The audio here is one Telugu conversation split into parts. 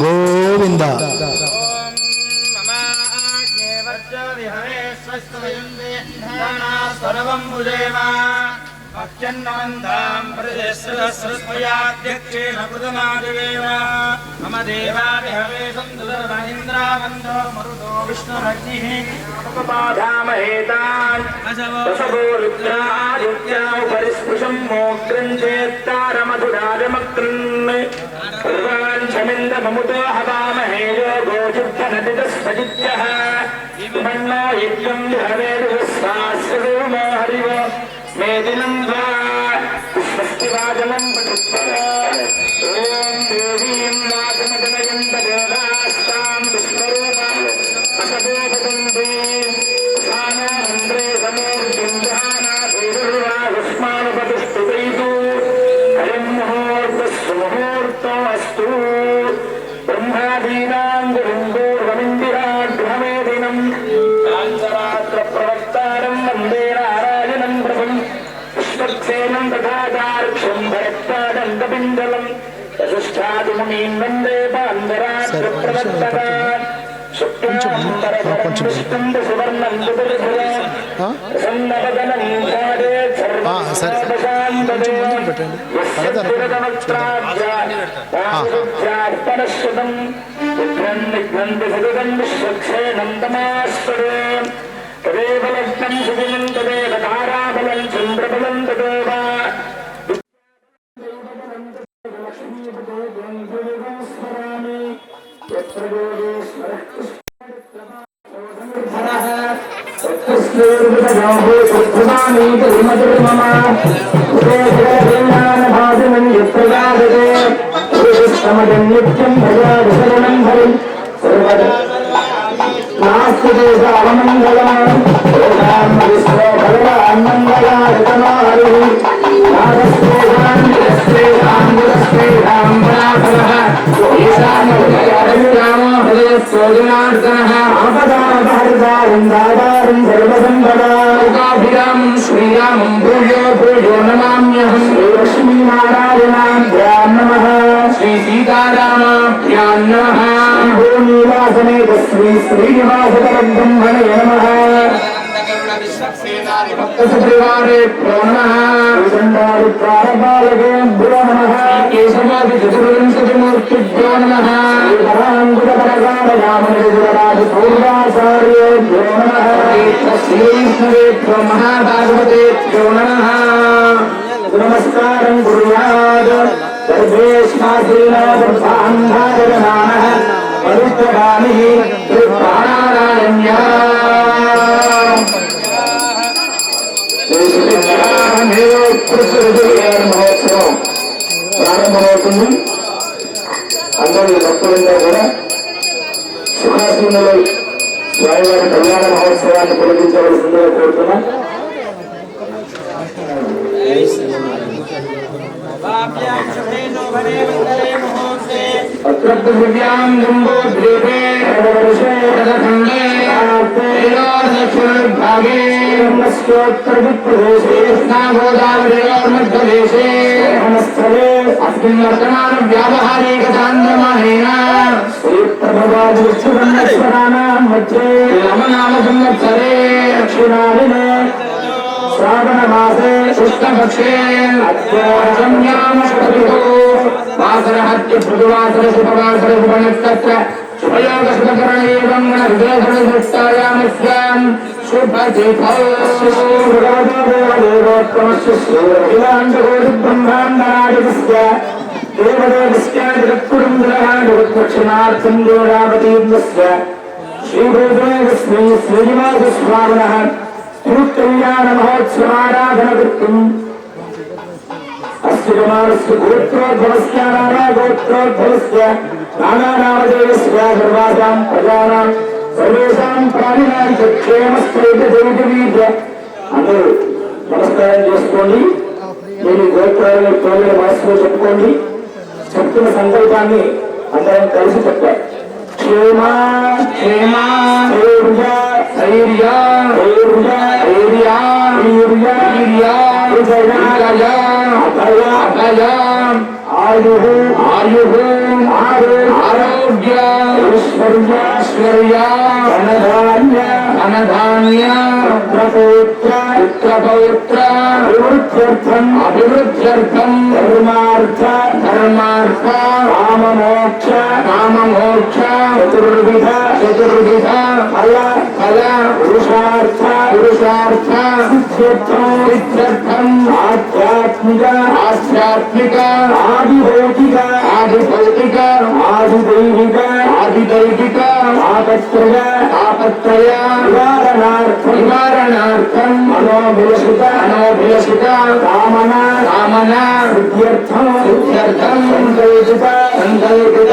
गोविंदा अक्षन्नमन्दाम्प्रदेशस्वयाध्यक्षेण कृतमादिवेव मम देवाभिहवे सन्दुर्महीन्द्रावन्दो मरुतो विष्णुरग्निः उपपाधामहेतान् वसवो रुद्रादित्यामुपरिस्पृशं मोग्रं चेत्तारमधुराजमकृन् सर्वाञ्छमिन्दममुतो हवामहे योगो जुद्धनदितस्वजित्यः मन्नो यज्ञं विहवेदुस्वास्यरूमो हरिवो मेदिनं वा पुष्पस्तिवाजलं पठुत्तरा ॐ देवीं वाचमजनयन्त देवास्तां विश्वरूपां असदोपदन्तीं सानो मन्द्रे समूर्तिं जहानाधीरुर्वायुष्मानुपतिष्ठितैतु अयं मुहूर्तस्सु मुहूर्तोऽस्तु ब्रह्मादीनां गुरुन्दोर्वमिन्दिराग्रहमेदिनं काञ्चरात्रप्रवक्तारं वन्दे नारायणं प्रभुं पुष्पक्षेणं तथा दार्क्ष्यं भरत्तादन्तपिण्डलं यशुष्ठादिमुनीं वन्दे पान्दरात्रप्रवर्तकान् शुक्लाम्बरधरं विष्णुं सुवर्णं चतुर्भुजं प्रसन्नवदनं ध्यायेत् सर्वसर्वशान्तदेवं यस्य पुरतवक्त्रार्पणश्रुतं विघ्नं विघ्नन्ति सततं विश्वक्षेणं तमास्पदे तदेव लग्नं सुदिनं तदेव ताराबलं चन्द्रबलं तदेव स्मरामि यत्र योगेश्वरः नित्यं भजानं हरिं नास्ति देशावमङ्गलम् भगवान् मङ्गलायतमारिः श्रीरामं भूयो भूयो नमाम्यहं श्रीलक्ष्मीनारायणाभ्यां नमः श्रीसीतारामाभ्यां नमः भूनिवासमेत श्रीनिवासपरब्रह्मणे नमः भक्तसुग्रीवारेभ्यो नमः दण्डादिप्रारबालकेभ्यो नमः केशवादिचतुर्विंशतिमूर्तिभ्यो नमः श्रीधराङ्कुशपरकालरामनिर्गुणराजपूर्वाचार्येभ्यो नमः श्रीवैष्णवेभ्यो महाभागवतेभ्यो नमः नमस्कारं कुर्यात् सर्वेष्मासीनादर्भान्धारगणानः पवित्रगामिः प्राणारायण्या మహోత్సవం ప్రారంభమవుతుంది. అందరూ భక్తులందరూ కూడా సుఖాసీనులై స్వామివారి కళ్యాణ మహోత్సవాన్ని పొలగించవలసిందిగా కోరుతున్నాం. అత్రద్వ్యాం జంబోద్వీపే दक्षिणभागे नमस्कोत्तरप्रदेशे कृष्णागोदावरीयोर्मध्यदेशे स्थले अस्मिन् वर्तमान व्यावहारिकचान्द्रमानेन श्रीप्रभवादिविष्णुब्रह्मेश्वराणां मध्ये रामनाम संवत्सरे दक्षिणादिने श्रावणमासे कृष्णपक्षे अद्यां षष्ठितो वासरहत्य पृथुवासर शुभवासर शुभनक्षत्र शुभयोगशुभकरणेवं गणविजयधनुष्टायामस्यां शुभदेवोत्तमस्य देवदेवस्य जगत्कुटुम्बराजगत्दक्षिणार्थं योगावतीर्णस्य श्रीभूदेवस्मै श्रीनिवासस्वामिनः तिरुकल्याणमहोत्सवाराधनकृत्यम् अस्य कुमारस्य गोत्रोद्भवस्य नानागोत्रोद्भवस्य नानानामदेवस्य सर्वासां प्रजानां सर्वेषां प्राणिनां क्षेमस्थैर्यदैर्यवीर्य అందరూ నమస్కారం చేసుకోండి. మీ గోత్రాలను పేర్ల మనసులో చెప్పుకోండి. చెప్తున్న సంకల్పాన్ని అందరం కలిసి చెప్పాలి. క్షేమ క్షేమ ధైర్య ధైర్య ధైర్య ధైర్య వీర్య వీర్య విజయ విజయ అభయ అభయ ఆయు ఆయు ఆరోగ్య ఐశ్వర్య ఐశ్వర్య ధనధాన్య ధనధాన్య పుత్ర పుత్ర పౌత్ర అభివృద్ధ్యర్థం అభివృద్ధ్యర్థం ధర్మార్థ ధర్మార్థ కామమోక్ష కామమోక్ష చతుర్విధ చతుర్విధ ఫల ఫల పురుషార్థ పురుషార్థ సిద్ధ్యర్థం సిద్ధ్యర్థం ఆధ్యాత్మిక ఆధ్యాత్మిక ఆదిభౌతిక ఆదిభౌతిక ఆదిదైవిక ఆదిదైవిక ఆపత్రయ ఆపత్రయ నివారణార్థం నివారణార్థం మనోభిలషిత మనోభిలషిత కామన కామన సిద్ధ్యర్థం సిద్ధ్యర్థం సంకల్పిత సంకల్పిత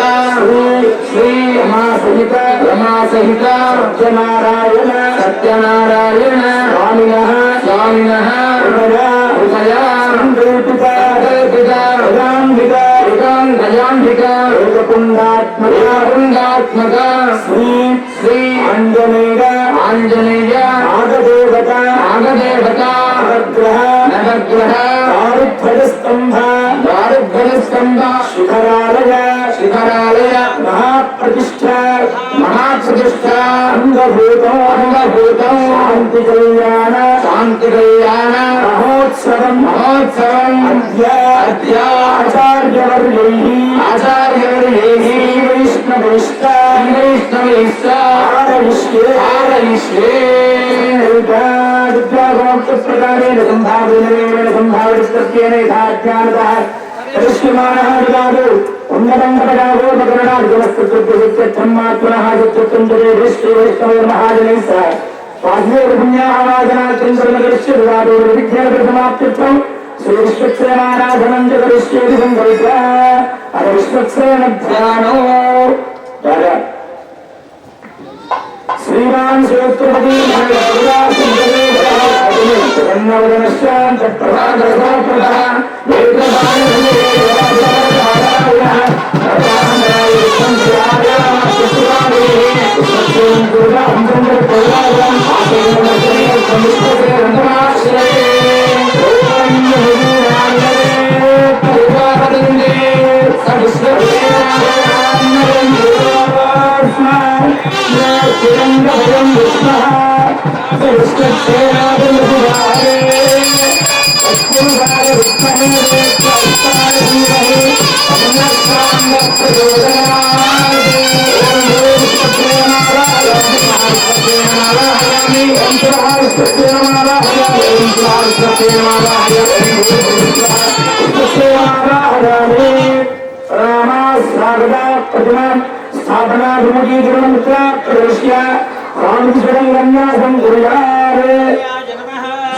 శ్రీ రమాసహిత రమాసహిత సత్యనారాయణ సత్యనారాయణ స్వామినః స్వామినః హృదయ హృదయ సంకల్పిత సంకల్పిత గజాంబిక గజాంబిక ఏకపుండాత్మక పుండాత్మక శ్రీ శ్రీ ఆంజనేయ ఆంజనేయ నాగదేవత నాగదేవత నవగ్రహ నవగ్రహ దారుధ్వజస్తంభ దారుధ్వజస్తంభ శిఖరాలయ శిఖరాలయ మహాప్రతిష్ఠ మహాప్రతిష్ఠ అంగభూతం అంగభూతం శాంతి కళ్యాణ శాంతి కళ్యాణ మహోత్సవం మహోత్సవం అద్య అద్య ఆచార్యవర్యై ఆచార్యవర్యై వైష్ణవైష్ట వైష్ణవైష్ట ఆరయిష్యే ఆరయిష్యే విద్యాగోక్తప్రకారేణ సంభావన సంభావిస్తేన యథాజ్ఞానతః దృశ్యమానః విరాజో ఉన్నతంగపదాగో మకరణార్జునస్తృత్యమాత్మనః చిత్తంజరే దృష్టి వైష్ణవ మహాజనైః సహ వాగ్దేవ పుణ్యావాదనాత్రింకరణగరిష్య విరాజో విద్యాసమాప్త్యర్థం శ్రీ విశ్వక్సేనారాధనం చ కరిష్యేతి సంకల్ప అర విశ్వక్సేన ధ్యానో శ్రీమాన్ శ్రీపతి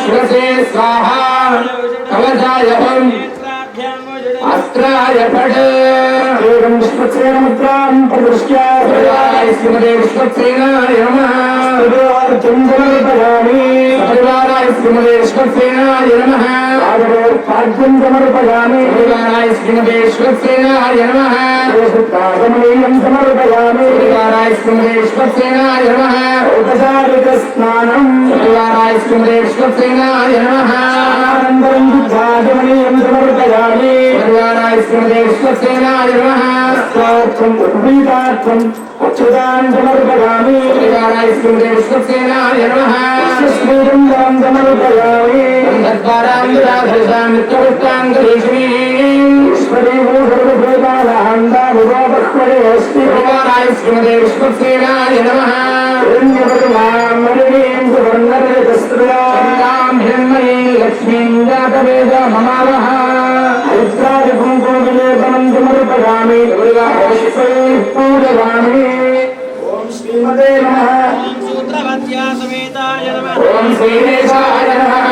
शिवसे स्वाहा कवचायहम् अस्त्राय फट् एवं विश्वक्सेनमुद्रां प्रदृश्य श्रीमते विश्वक्सेनाय नमः समर्पयामि परिवाराय श्रीमते विश्वक्सेनाय नमः पाद्यं समर्पयामि परिवाराय श्रीमते विश्वक्सेनाय नमः सुप्तागमनीयं समर्पयामि परिवाराय श्रीमते विश्वक्सेनाय नमः औपचारिकस्नानं परिवाराय श्रीमते विश्वक्सेनाय नमः अनन्तरं बुद्धागमनीयं समर्पयामि परिवाराय श्रीमते विश्वक्सेनाय नमः स्वार्थम् उद्भीतार्थम् अच्युतान् समर्पयामि परिवाराय श्रीमते विश्वक्सेनाय नमः स्मृतं समर्पयामि तद्वारां विराधृतां नित्यपुष्टाङ्गरीश्वरीं ईश्वरीं सर्वभूतानां भुवोपक्वरे अस्ति परिवाराय श्रीमते विश्वक्सेनाय नमः हिरण्यवर्णां मणिनीं सुवर्णरजतस्त्रियां हिरण्मयीं लक्ष्मीं जातवेद ममावः हरिद्राजकुङ्कुमविलेपनं समर्पयामि परिवारैः पूजयामि ॐ श्रीमते नमः सूत्रवत्या समेताय नमः ॐ श्रीनेशाय नमः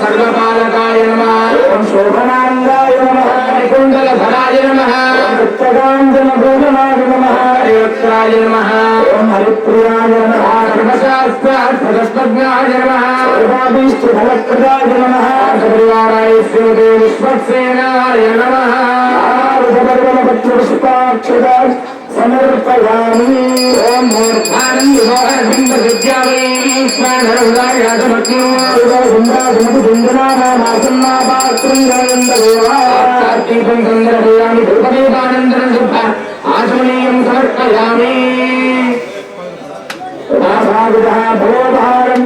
सर्वपालकाय नमः ॐ शोभनाङ्गाय नमः निकुण्डलधराय नमः चित्तकाञ्चनभूषणाय नमः हरिवक्त्राय नमः ॐ हरिप्रियाय नमः सर्वशास्त्रार्थतत्त्वज्ञाय नमः सर्वाभीष्टफलप्रदाय नमः परिवाराय श्रीमते विश्वक्सेनाय नमः पुष्पाक्षदाय समर्पयामि ओम मूर्धानं विमोहनं विद्यामि स्वानरुदाय समर्पयामि धूपदीपानन्दनं शुभ आचमनीयं समर्पयामि भवोधारं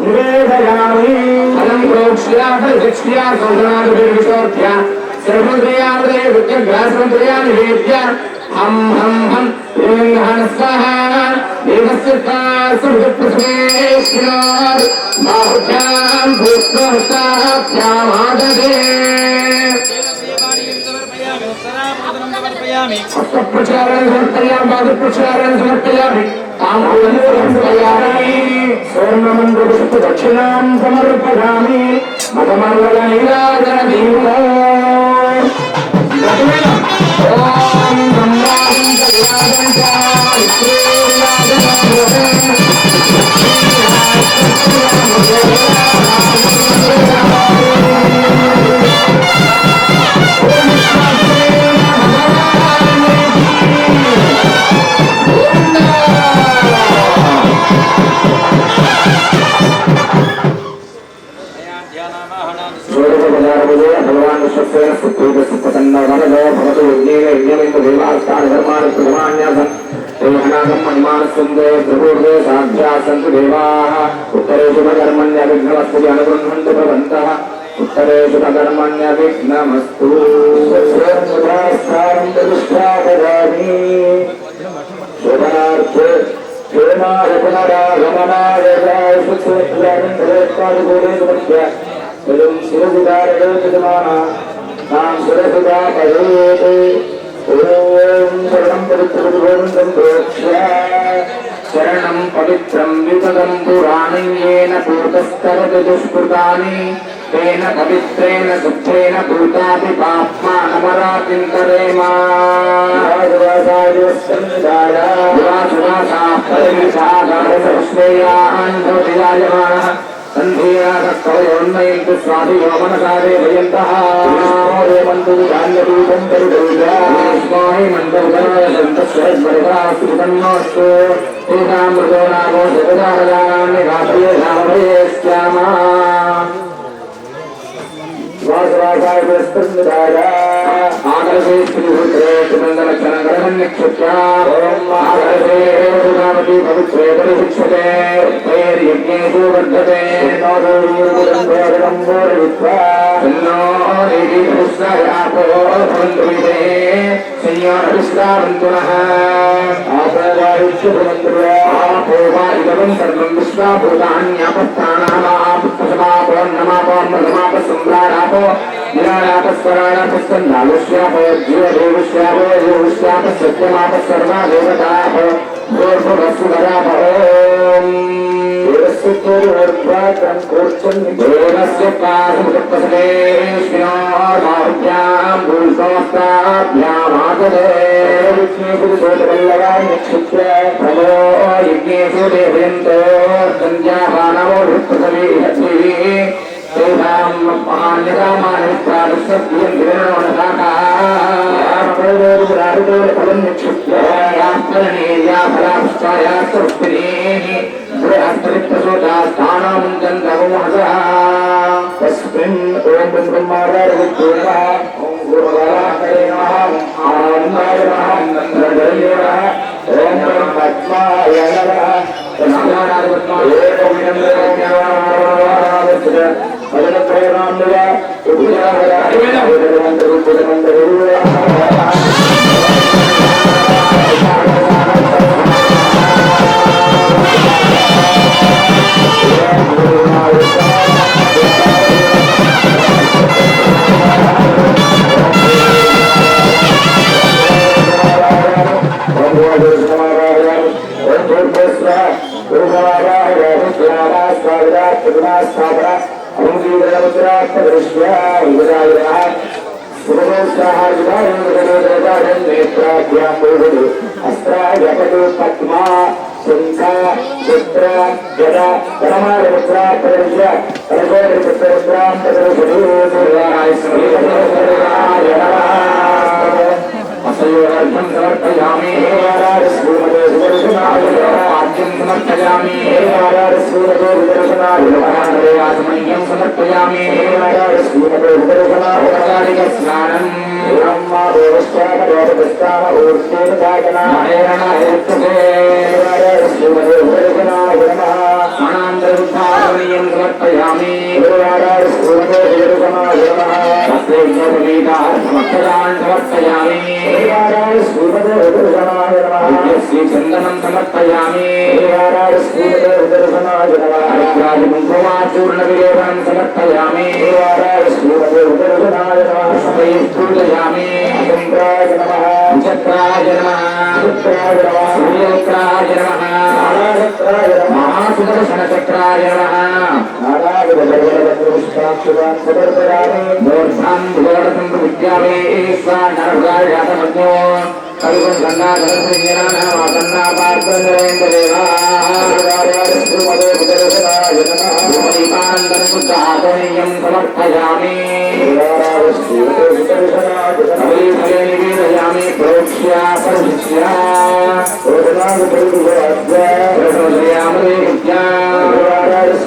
निवेदयामि फलं प्रोक्ष्या फलदक्षिया सौधनादिर्विशोध्या सर्वद्रयामदे विद्याभ्यासमद्रया निवेद्य हम हन स्वाहा देवस्य सुप्रसवेश्वर बाहुभ्यां भूत्वहस्ताभ्याम् आददे हस्तप्रचारणं समर्पयामि पादप्रचारणं समर्पयामि ताम्बूलं समर्पयामि स्वर्णमन्त्रपुष्पदक्षिणां समर्पयामि मदमङ्गलनीराजनदीपो ओम ब्रह्माणं कल्याणं च भगवान विश्वसेन सुप्रीत सुप्रसन्न वरदो भवतु यज्ञेन यज्ञमेव देवास्तानि धर्माणि प्रथमान्यासन् तेहनागं महिमानस्सुन्दे प्रभुर्वे साक्षात् सन्तु देवाः उत्तरेषु कर्मण्यविघ्नमस्तु अनुगृह्णन्तु भवन्तः उत्तरेषु कर्मण्यविघ्नमस्तु स्वस्वरास्तान्दुष्टापदामि शोभनार्थे क्षेमाय पुनरागमनाय सुक्षेत्रानन्दरेत्पादगोरेतुमध्य इदं शिरसिदारगोचमाना तां शिरसिदा पदेते ॐ शरणं पवित्रं प्रोक्ष्य शरणं पवित्रं विपदं पुराणं येन पूतस्तरति दुष्कृतानि तेन पवित्रेण शुद्धेन भूतापि पाप्मानमरातिन्तरेम वासुवासाफलमिषागारसविश्वेयान्धोतिराजमानः सन्धीयासस्तवयोन्नयन्तु स्वाधियोमनसारे भयन्तः देवन्तु धान्यरूपं परिदौर्यास्माहि मण्डलधनाय सन्तस्वरस्वरितास्तु तन्नोऽस्तु तेषां मृतो नामो जगदारजानान्य घातये रामभये स्यामा वासवासाय पुरस्कृताय आदर्शे श्रीभूत्रे सुमङ्गलक्षणगणमन्यक्षत्या ॐ आदर्शे दुर्गावती पवित्रे परिशिक्षते तैर्यज्ञेषु वर्धते तन्नो देवी भुस्सायापो भवन्तु विदे संयोगविश्रावन्तु नः आपो वा इदं सर्वं विश्वाभूतान्यापत्तानामापुत्तसमापोन्नमापोन्मगमापसम्राणापो निरायापस्वराणापस्कन्धालुष्यापो जीवदेवुष्यापो योगुष्यापसत्यमापसर्वा देवतापो भूर्भुवस्सुधरापो देवस्य पादमुदपसदेश्विनोर्माभ्यां भूसमस्ताभ्यामाददे विष्णुपुरुषोतपल्लवान्यक्षिप्य प्रभो यज्ञेषु देवयन्तो सन्ध्यापानवो हृत्प्रसवेहद्भिः तेषां महान्यकामानमित्रादुष्टभ्यं विरणोणकाकाफलं निक्षिप्य याफलनेया फलापुष्टायास्तवस्तिनेः बृहस्पतिप्रसोदास्थानं चन्द्रमोहसः तस्मिन् ॐ ब्रह्मादारविद्योनः ॐ गुरुवराहरे नमः आनन्दाय नमः नन्दधरये नमः ॐ पद्माय नमः अस्त्राय पद्मा शंखा चित्र जरा परमार मुद्रा प्रदर्श्य परगोर चित्र मुद्रा प्रदर्शनी देवाय श्रीराय असयोर्घं समर्पयामि श्रीमते सुदर्शनाय पाद्यं समर्पयामि श्रीमते सुदर्शनाय आत्मनीयं समर्पयामि श्रीमते सुदर्शनाय स्नानं ब्रह्मा देवस्याम देवदस्ताम ऊर्जेन दायना महेरणा हेतुके श्रीमते सुदर्शनाय नमः अनन्तरुद्धारणीयं समर्पयामि श्रीमते सुदर्शनाय नमः समर्पयामि श्रीमते सुदर्शनाय नमः श्रीचन्दनं समर्पयामि श्रीमते सुदर्शनाय नमः कुङ्कुमाचूर्णविलेपनं समर्पयामि श्रीमते सुदर्शनाय नमः पूजयामि चन्द्राय नमः चक्राय नमः चक्राय नमः सूर्यचक्राय नमः नारायणाय नमः महासुदर्शनचक्राय नमः नारायणगर्भपुष्पाक्षुतान् समर्पयामि मूर्धं भुजगणं विद्यामे ईश्वरनर्गाय जातमज्ञो कविगुण गंगा गणपतिज्ञानामासन्ना पार्थेन्द्रदेवाय श्रीमते सुदर्शनाय नमः भूमदीपानन्दं बुद्धातनीयं समर्पयामि श्रीमते सुदर्शनाय नमः निवेदयामि प्रोक्ष्य परिशिष्य श्रीमते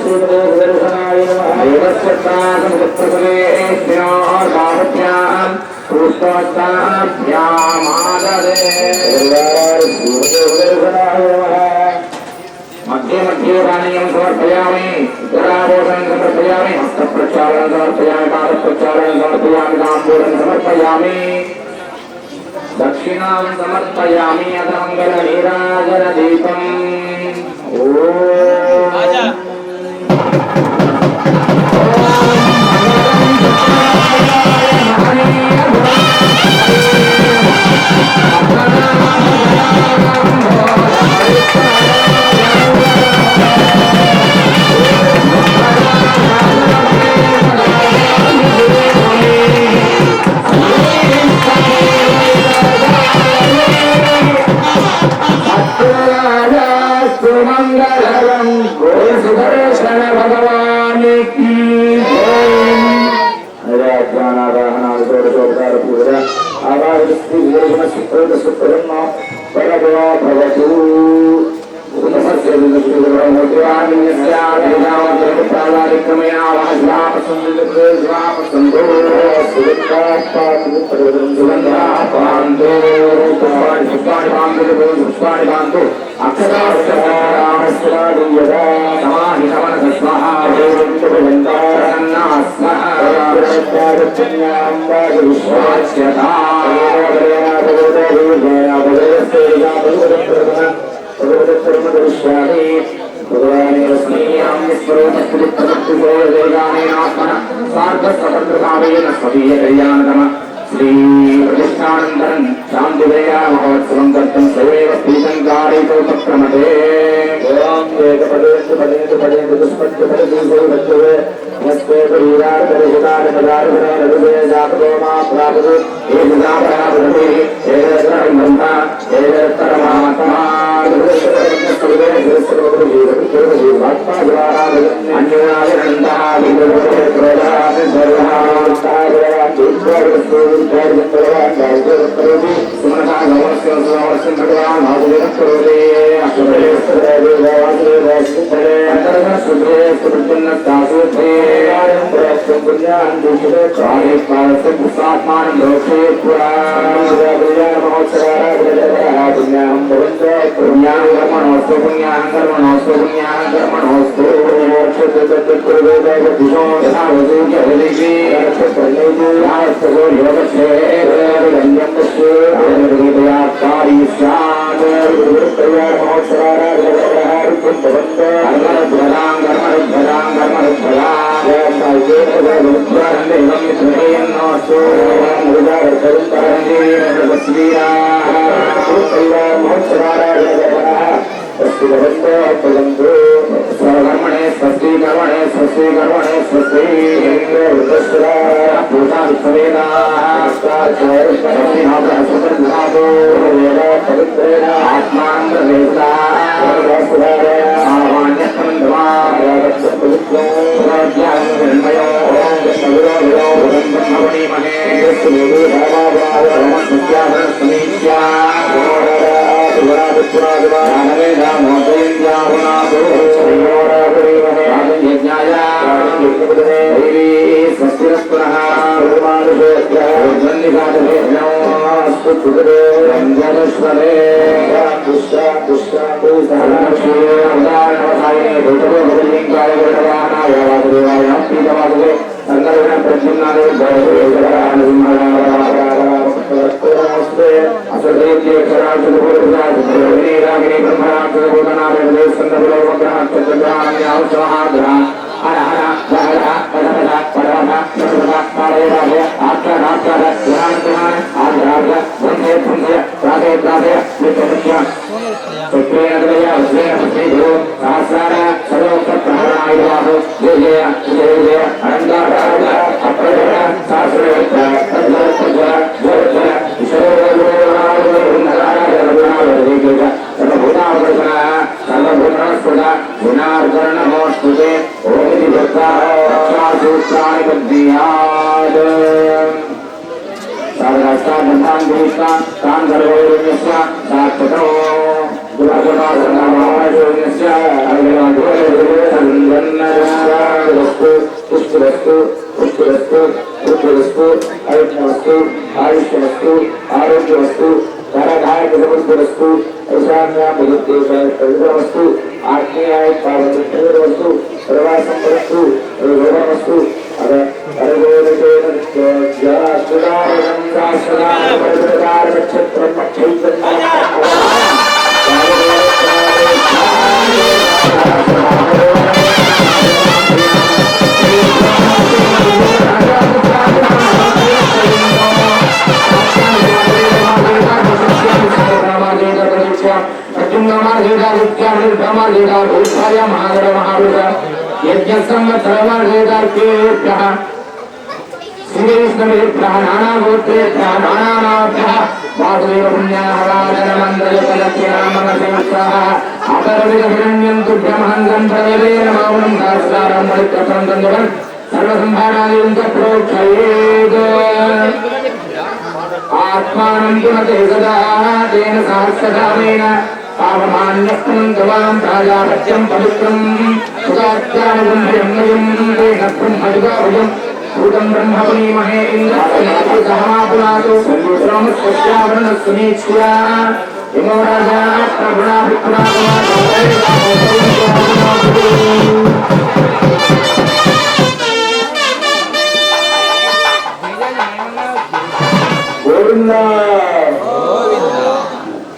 सुदर्शनाय नमः देवस्यत्रासमुत्प्रसवे स्थिरोदावत्यां पुष्पोत्ताभ्यामादरे श्रीमते सुदर्शनाय नमः मध्ये मध्ये पानीयं समर्पयामि जलाभूषणं समर्पयामि हस्तप्रक्षालनं समर्पयामि पादप्रक्षालनं समर्पयामि ताम्बूलं समर्पयामि दक्षिणां समर्पयामि अधमङ्गलनीराजनदीपम् मंगलम सुदर्शन भगवान की पूजा आवाज सुप्रम परगवा भवतु श्री प्रतिष्ठानंदरं शांतिवेया महोत्सवं कर्तुं सर्वैव स्त्रीसंकारितो तक्रमते ओम एकपदेषु पदेषु पदेषु दुष्पत्य पदेषु भज्जवे नस्ते परीरार परिहितार पदार विनय रघुवे जातको मा प्रापदु एकदा प्रापदति एकदा ब्रह्मा एकदा महात्मा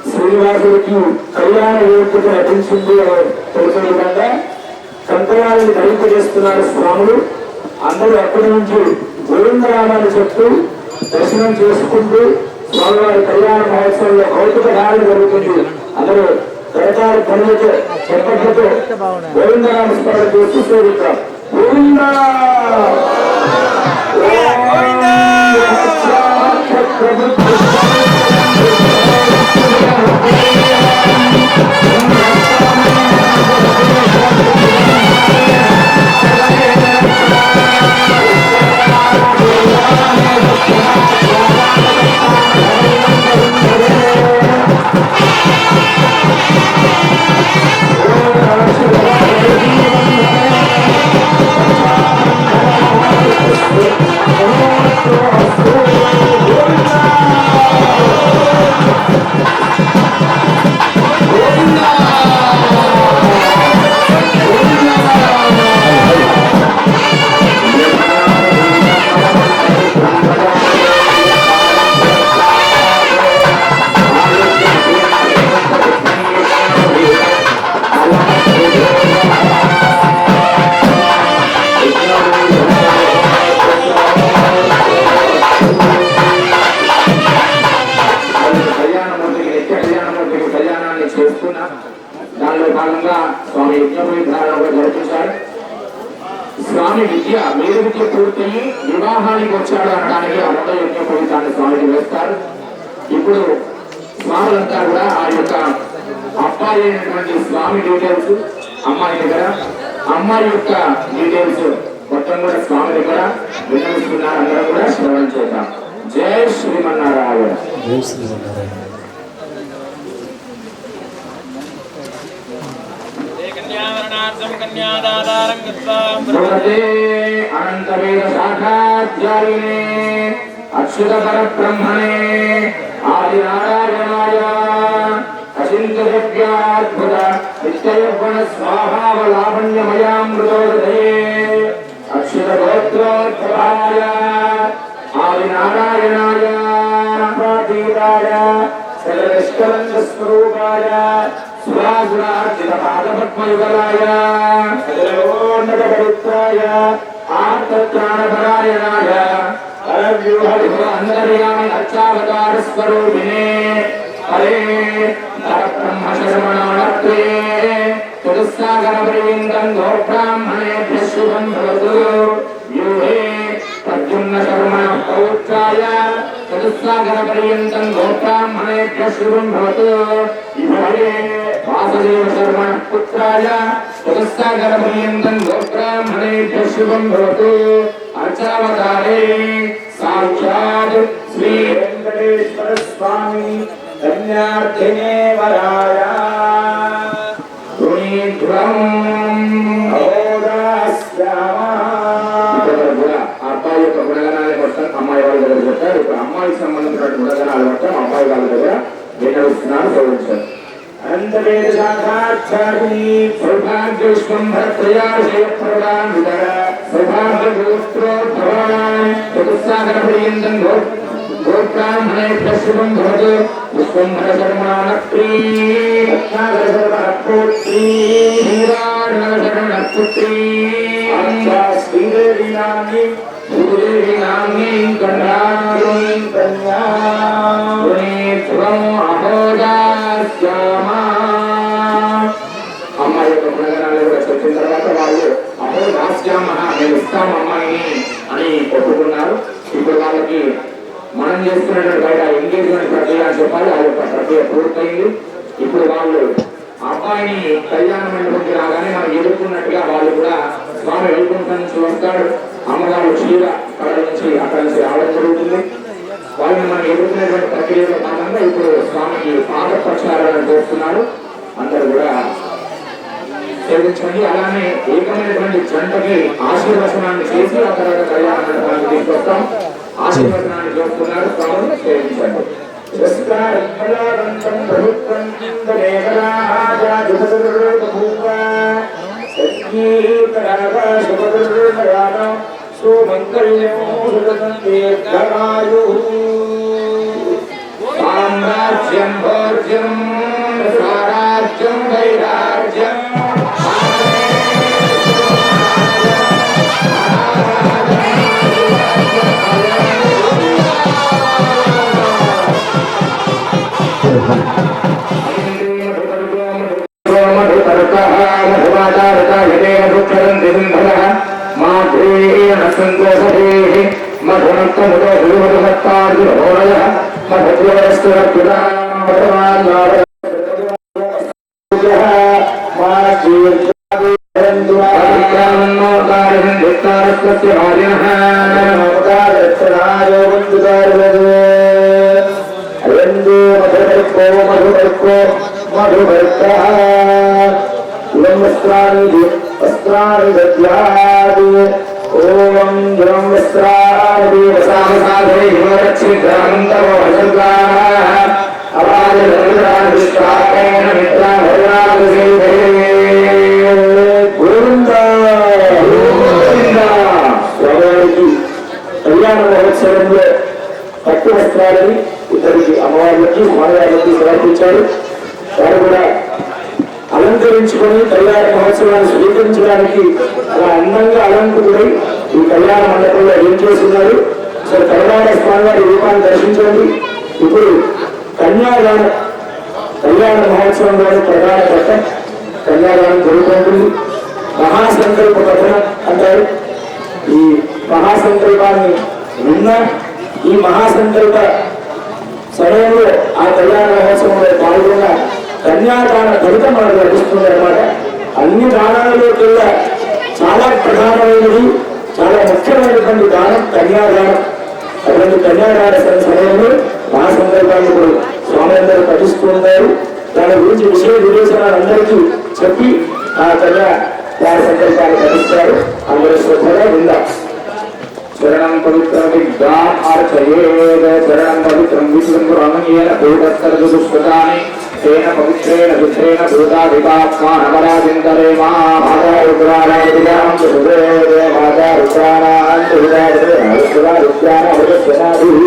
శ్రీనివాసుడికి కళ్యాణ వేడుకకు నటించింది తెలిసిన విధంగా సంతయాలను ధరింపజేస్తున్నారు స్వాములు. అందరూ అక్కడి నుంచి గోవిందరామాన్ని చెప్తూ దర్శనం చేసుకుంటూ స్వామివారి కళ్యాణ మహోత్సవంలో కౌతుక ధారణ జరుగుతుంది. అందరూ కరతారు పనులతో చెప్పట్లతో గోవిందరామ స్మరణ చేస్తూ సేవిద్దాం. గోవింద స్వామి విద్య వేద విద్య పూర్తయి వివాహానికి వచ్చాడు అనడానికి అమృత యజ్ఞ పూజితాన్ని స్వామికి వేస్తారు. ఇప్పుడు స్వాములంతా కూడా ఆ యొక్క అబ్బాయి అయినటువంటి స్వామి డీటెయిల్స్ అమ్మాయి దగ్గర అమ్మాయి యొక్క డీటెయిల్స్ మొత్తం కూడా స్వామి దగ్గర విన్నవిస్తున్నారు. అందరూ కూడా శ్రవణం చేద్దాం. జై శ్రీమన్నారాయణ. జై శ్రీమన్నారాయణ. అనంతవేద శాఖాధ్యాయినే అచ్యుత పరబ్రహ్మణే ఆదినారాయణాయ అచింత దివ్యాద్భుత నిత్యయవ్వన స్వాహావలావణ్యమయామృతోదయే అచ్యుత గోత్రోద్భవాయ ఆదినారాయణాయ పాతీతాయ సర్వనిష్కలంక స్వరూపాయ సురాసురార్చిత పాదపద్మయుగలాయ సర్వోన్నతపరిత్రాయ ఆర్తత్రాణపరాయణాయ అంతర్యామి అర్చావతార స్వరూపిణే హరే పరబ్రహ్మ శరమణానత్రే చతుస్సాగరపర్యంతం గోబ్రాహ్మణేభ్యః శుభం భవతు. యూహే ప్రద్యుమ్న శర్మణ పౌత్రాయ చతుస్సాగరపర్యంతం గోబ్రాహ్మణేభ్యః శుభం భవతు. యూహే వాసుదేవ శర్మణ పుత్రాయ చతుస్సాగరపర్యంతం గోబ్రాహ్మణేభ్యః శుభం భవతు. అర్చావతారే సాక్షాత్ శ్రీ వెంకటేశ్వర స్వామి కన్యార్థినే వరాయ అబ్బాయి యొక్క గుణగణాన్ని మొత్తం అమ్మాయి వాళ్ళ దగ్గర చెప్పారు. ఇప్పుడు అమ్మాయికి సంబంధించిన గుణగణాలు మొత్తం అమ్మాయి వాళ్ళ దగ్గర వినవిస్తున్నారు. గౌరవించారు. అంతవేద శాఖాచార్య సౌభాగ్యవిశ్వం భరత్రయాశయప్రదాన్ విదర సౌభాగ్యగోత్రోద్భవాన్ చతుస్సాగరపర్యంతం గోబ్రాహ్మణేభ్యః శుభం భవతు. విశ్వంభర శర్మణానత్రీ రత్నాకరశర్మణపుత్రీ శ్రీరాఢశర్మణపుత్రీ శ్రీదేవి నామ్ని భూదేవి నామ్ని కన్యాం కన్యాం అహోదాస్యామా. అమ్మాయి యొక్క గుణగణాలు కూడా చెప్పిన తర్వాత వాళ్ళు అహోదాస్యామా మేము ఇస్తాం అమ్మాయిని అని ఒప్పుకున్నారు. ఇప్పుడు వాళ్ళకి మనం చేస్తున్నటువంటి బయట ఎంగేజ్మెంట్ ప్రక్రియ అని చెప్పాలి. ఆ యొక్క ప్రక్రియ పూర్తయింది. ఇప్పుడు వాళ్ళు అబ్బాయిని కళ్యాణ మండపంకి రాగానే మనం ఎదుర్కొన్నట్టుగా వాళ్ళు కూడా స్వామి వైకుంఠం నుంచి వస్తాడు. అమ్మగారు క్షీర కళ నుంచి అక్కడి నుంచి రావడం జరుగుతుంది. వాళ్ళని మనం ఎదుర్కొనేటువంటి ప్రక్రియలో భాగంగా ఇప్పుడు స్వామికి పాద ప్రక్షాళన చేస్తున్నారు. అందరూ కూడా సేవించండి. అలానే ఏకమైనటువంటి జంటకి ఆశీర్వచనాన్ని చేసి ఆ తర్వాత కళ్యాణ మండపానికి తీసుకొస్తాం. ఆశీర్వచనాన్ని చేస్తున్నారు. స్వామిని సేవించండి. సామ్రాజ్యం భోజ్యం స్వరాజ్యం వైరాజ్యం కళ్యాణ మహోత్సవంలో పట్టు వస్త్రాలని ఇద్దరికి అమ్మవార్లకి స్వామివారికి సమర్పించారు. వారు కూడా అలంకరించుకొని కళ్యాణ మహోత్సవాన్ని స్వీకరించడానికి అలా అందంగా అలంకృతులై ఈ కళ్యాణ మండపంలో ఏం చేస్తున్నారు. సో కళ్యాణ స్వామివారి రూపాన్ని దర్శించండి. ఇప్పుడు కన్యాదానం కళ్యాణ మహోత్సవంలోని ప్రధాన ఘట్టం కన్యాదానం జరుగుతుంది. మహాసంకల్ప పఠనం అంటారు. ఈ మహాసంకల్పాన్ని విన్నా ఈ మహాసంకల్ప సమయంలో ఆ కళ్యాణ మహోత్సవంలో పాల్గొన్న కన్యాదాన ఫలితం మనకు లభిస్తుంది అన్నమాట. అన్ని దానాలలోకెల్లా చాలా ప్రధానమైనది, చాలా ముఖ్యమైనటువంటి దానం కన్యాదానం. అటువంటి కన్యాదాన సమయంలో ఆ సందర్భాన్ని ఇప్పుడు స్వామి అందరూ పఠిస్తూ ఉంటారు. దాని గురించి విషయ వివేచనాలు అందరికీ చెప్పి ఆ కన్యాదాన సందర్భాన్ని పఠిస్తారు. అందరూ శ్రద్ధగా విందాం. చరణం పవిత్రం విద్వార్చయేద చరణం పవిత్రం విష్ణుం రామయేన భూతస్తరదు దుష్కృతాని తేన పవిత్రేణ విష్ణేన భూతాదిపాత్మానవరాజింతరే మాతారుద్రారాజిదాం సుదేవే మాతారుద్రానాంతురారుద్రానారుద్రానాభిః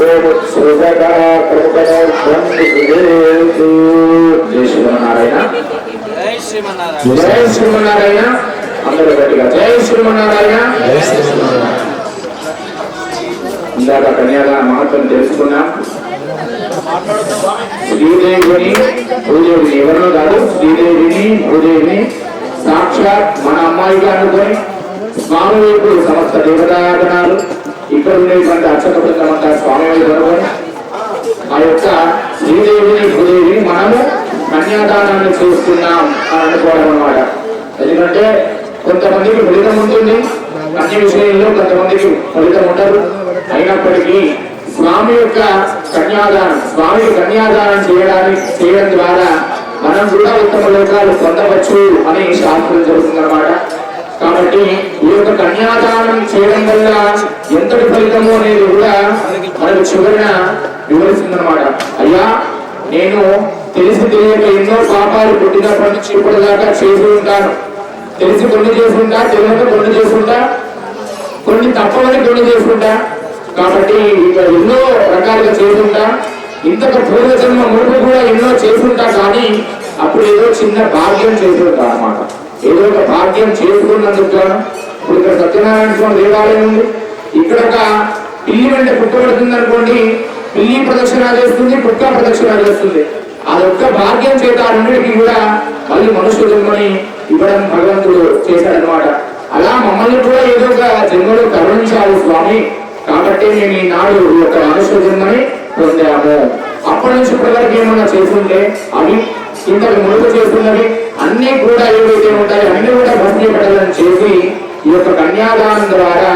ఓముత్సృజగా ప్రముఖనోర్ధ్వం విదేశీ. జై శ్రీమన్నారాయణ. జై శ్రీమన్నారాయణ. అందరూ గట్టిగా జై శ్రీమన్నారాయణ. ఇందాక కన్యాదాన మహత్వం తెలుసుకున్నాం. శ్రీదేవిని భూదేవిని ఎవరినో కాదు, శ్రీదేవిని భూదేవిని సాక్షాత్ మన అమ్మాయిగా అనుకొని స్వామి వైపు సమస్త దేవతాగణాలు ఇక్కడ ఉండేటువంటి అర్చక బృందం అంతా స్వామి వైపు అనుకొని ఆ యొక్క శ్రీదేవిని భూదేవిని మనము కన్యాదానాన్ని చేస్తున్నాం అని అనుకోవడం అన్నమాట. ఎందుకంటే కొంతమందికి ఫలితం ఉంటుంది అన్ని విషయంలో, కొంతమందికి ఫలితం ఉండదు. అయినప్పటికీ స్వామి యొక్క కన్యాదానం, స్వామికి కన్యాదానం చేయడం ద్వారా మనం కూడా ఉత్తమ లోకాలు పొందవచ్చు అని శాస్త్రం జరుగుతుందన్నమాట. కాబట్టి ఈ యొక్క కన్యాదానం చేయడం వల్ల ఎంతటి ఫలితము అనేది కూడా మనకు చివరిన వివరిస్తుందన్నమాట. అయ్యా, నేను తెలిసి తెలియక ఎన్నో పాపాలు పుట్టినప్పటి నుంచి ఇప్పటిదాకా చేసి ఉంటాను. తెలిసి కొన్ని చేసుకుంటా, తెలియక కొన్ని చేసుకుంటా, కొన్ని తప్పవని కొన్ని చేసుకుంటా. కాబట్టి ఇక ఎన్నో రకాలుగా చేసుకుంటా. ఇంతకు పూర్వజన్మ మునుపు కూడా ఎన్నో చేసుకుంటా. కానీ అప్పుడు ఏదో చిన్న భాగ్యం చేసుకుంటా అన్నమాట. ఏదో ఒక భాగ్యం చేసుకున్నందుకు ఇప్పుడు ఇక్కడ సత్యనారాయణ స్వామి దేవాలయం ఉంది. ఇక్కడ ఒక పిల్లి వెంట పుట్టబడుతుంది అనుకోండి, పిల్లి ప్రదక్షిణ చేస్తుంది, కుక్క ప్రదక్షిణ చేస్తుంది. అదొక్క భాగ్యం చేత అన్నిటికీ కూడా మళ్ళీ మనుష్య జన్మని ఇవ్వడం భగవంతుడు చేశాడనమాట. అలా మమ్మల్ని కూడా ఏదో ఒక జన్మలో కరుణించాలి స్వామి. కాబట్టి మేము ఈనాడు ఈ యొక్క మనుష్య జన్మని పొందాము. అప్పటి నుంచి ఇప్పటివరకు ఏమన్నా చేసుకుంటే అవి ఇంతకు మునుపు చేస్తున్నవి అన్ని కూడా ఏవైతే ఉంటాయో అన్ని కూడా భస్మీపడాలని చేసి ఈ యొక్క కన్యాదానం ద్వారా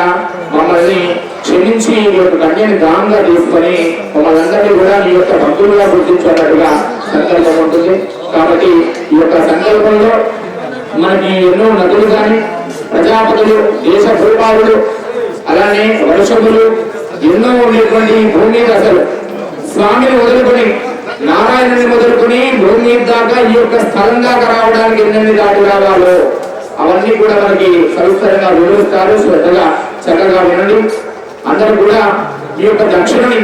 మమ్మల్ని క్షమించి ఈ యొక్క కన్యని దానంగా తీసుకొని మమ్మల్ని అందరినీ కూడా ఈ యొక్క భక్తులుగా గుర్తించినట్టుగా సంకల్పం ఉంటుంది. కాబట్టి ఈ యొక్క సంకల్పంలో మనకి ఎన్నో నదులు కానీ, ప్రజాపతులు, దేశ భూపాలులు, అలానే వర్షములు ఎన్నో ఉండేటువంటి భూమి అసలు స్వామిని వదులుకొని, నారాయణుని మొదలుకొని భూమి దాకా ఈ యొక్క స్థలం దాకా రావడానికి ఎన్నెన్ని దాటి రావాలో అవన్నీ కూడా మనకి సవిస్తరంగా వివరిస్తారు. శ్రద్ధగా చక్కగా వినండి. అందరూ కూడా ఈ యొక్క దక్షిణని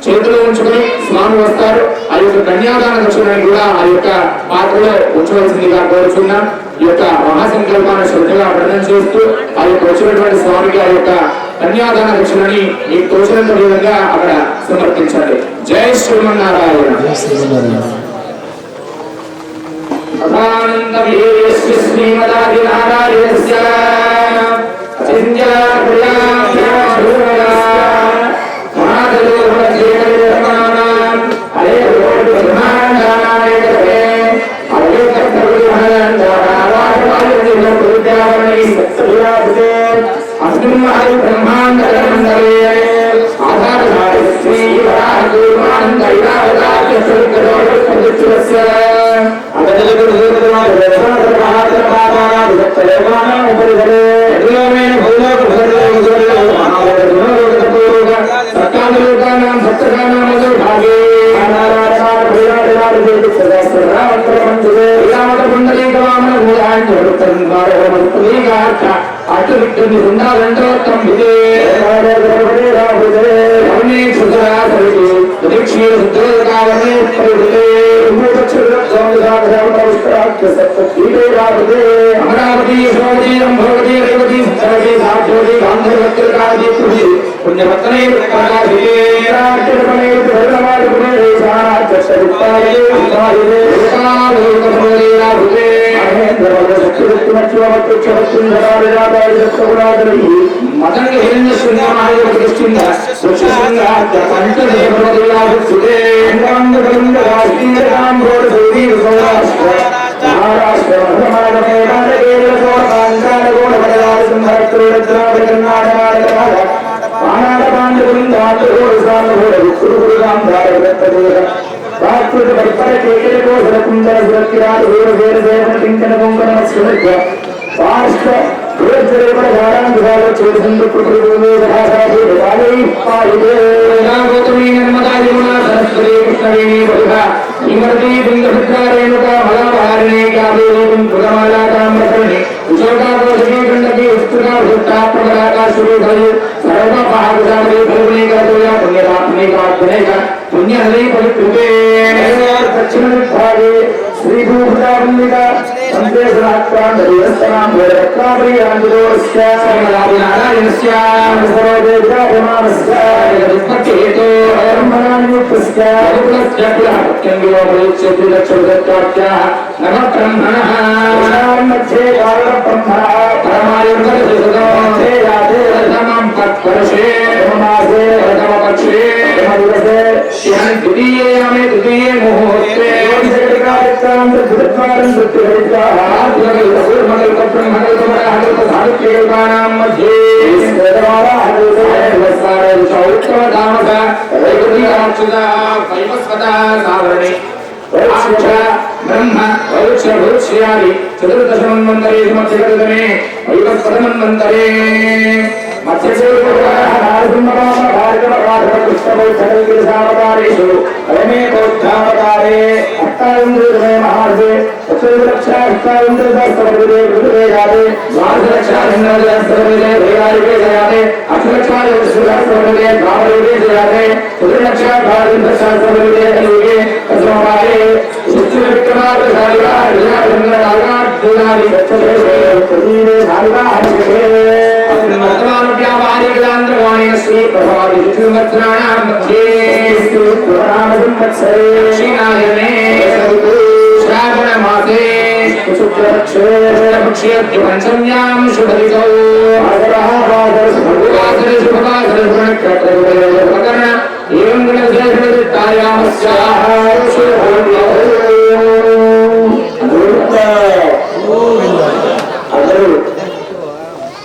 చేతిలో ఉంచుకొని స్వామి వస్తారు. ఆ యొక్క కన్యాదాన దక్షిణని కూడా ఆ యొక్క పాత్రలో ఉంచవలసిందిగా కోరుచున్నాం. ఈ యొక్క మహాసంకల్పాన్ని శ్రద్ధగా ప్రదర్శన చేస్తూ ఆ యొక్క వచ్చినటువంటి స్వామికి ఆ యొక్క కన్యాదాన దక్షిణని మీకు తోచినంత విధంగా అక్కడ సమర్పించండి. జై శ్రీమన్నారాయణ. మహారాష్ట్ర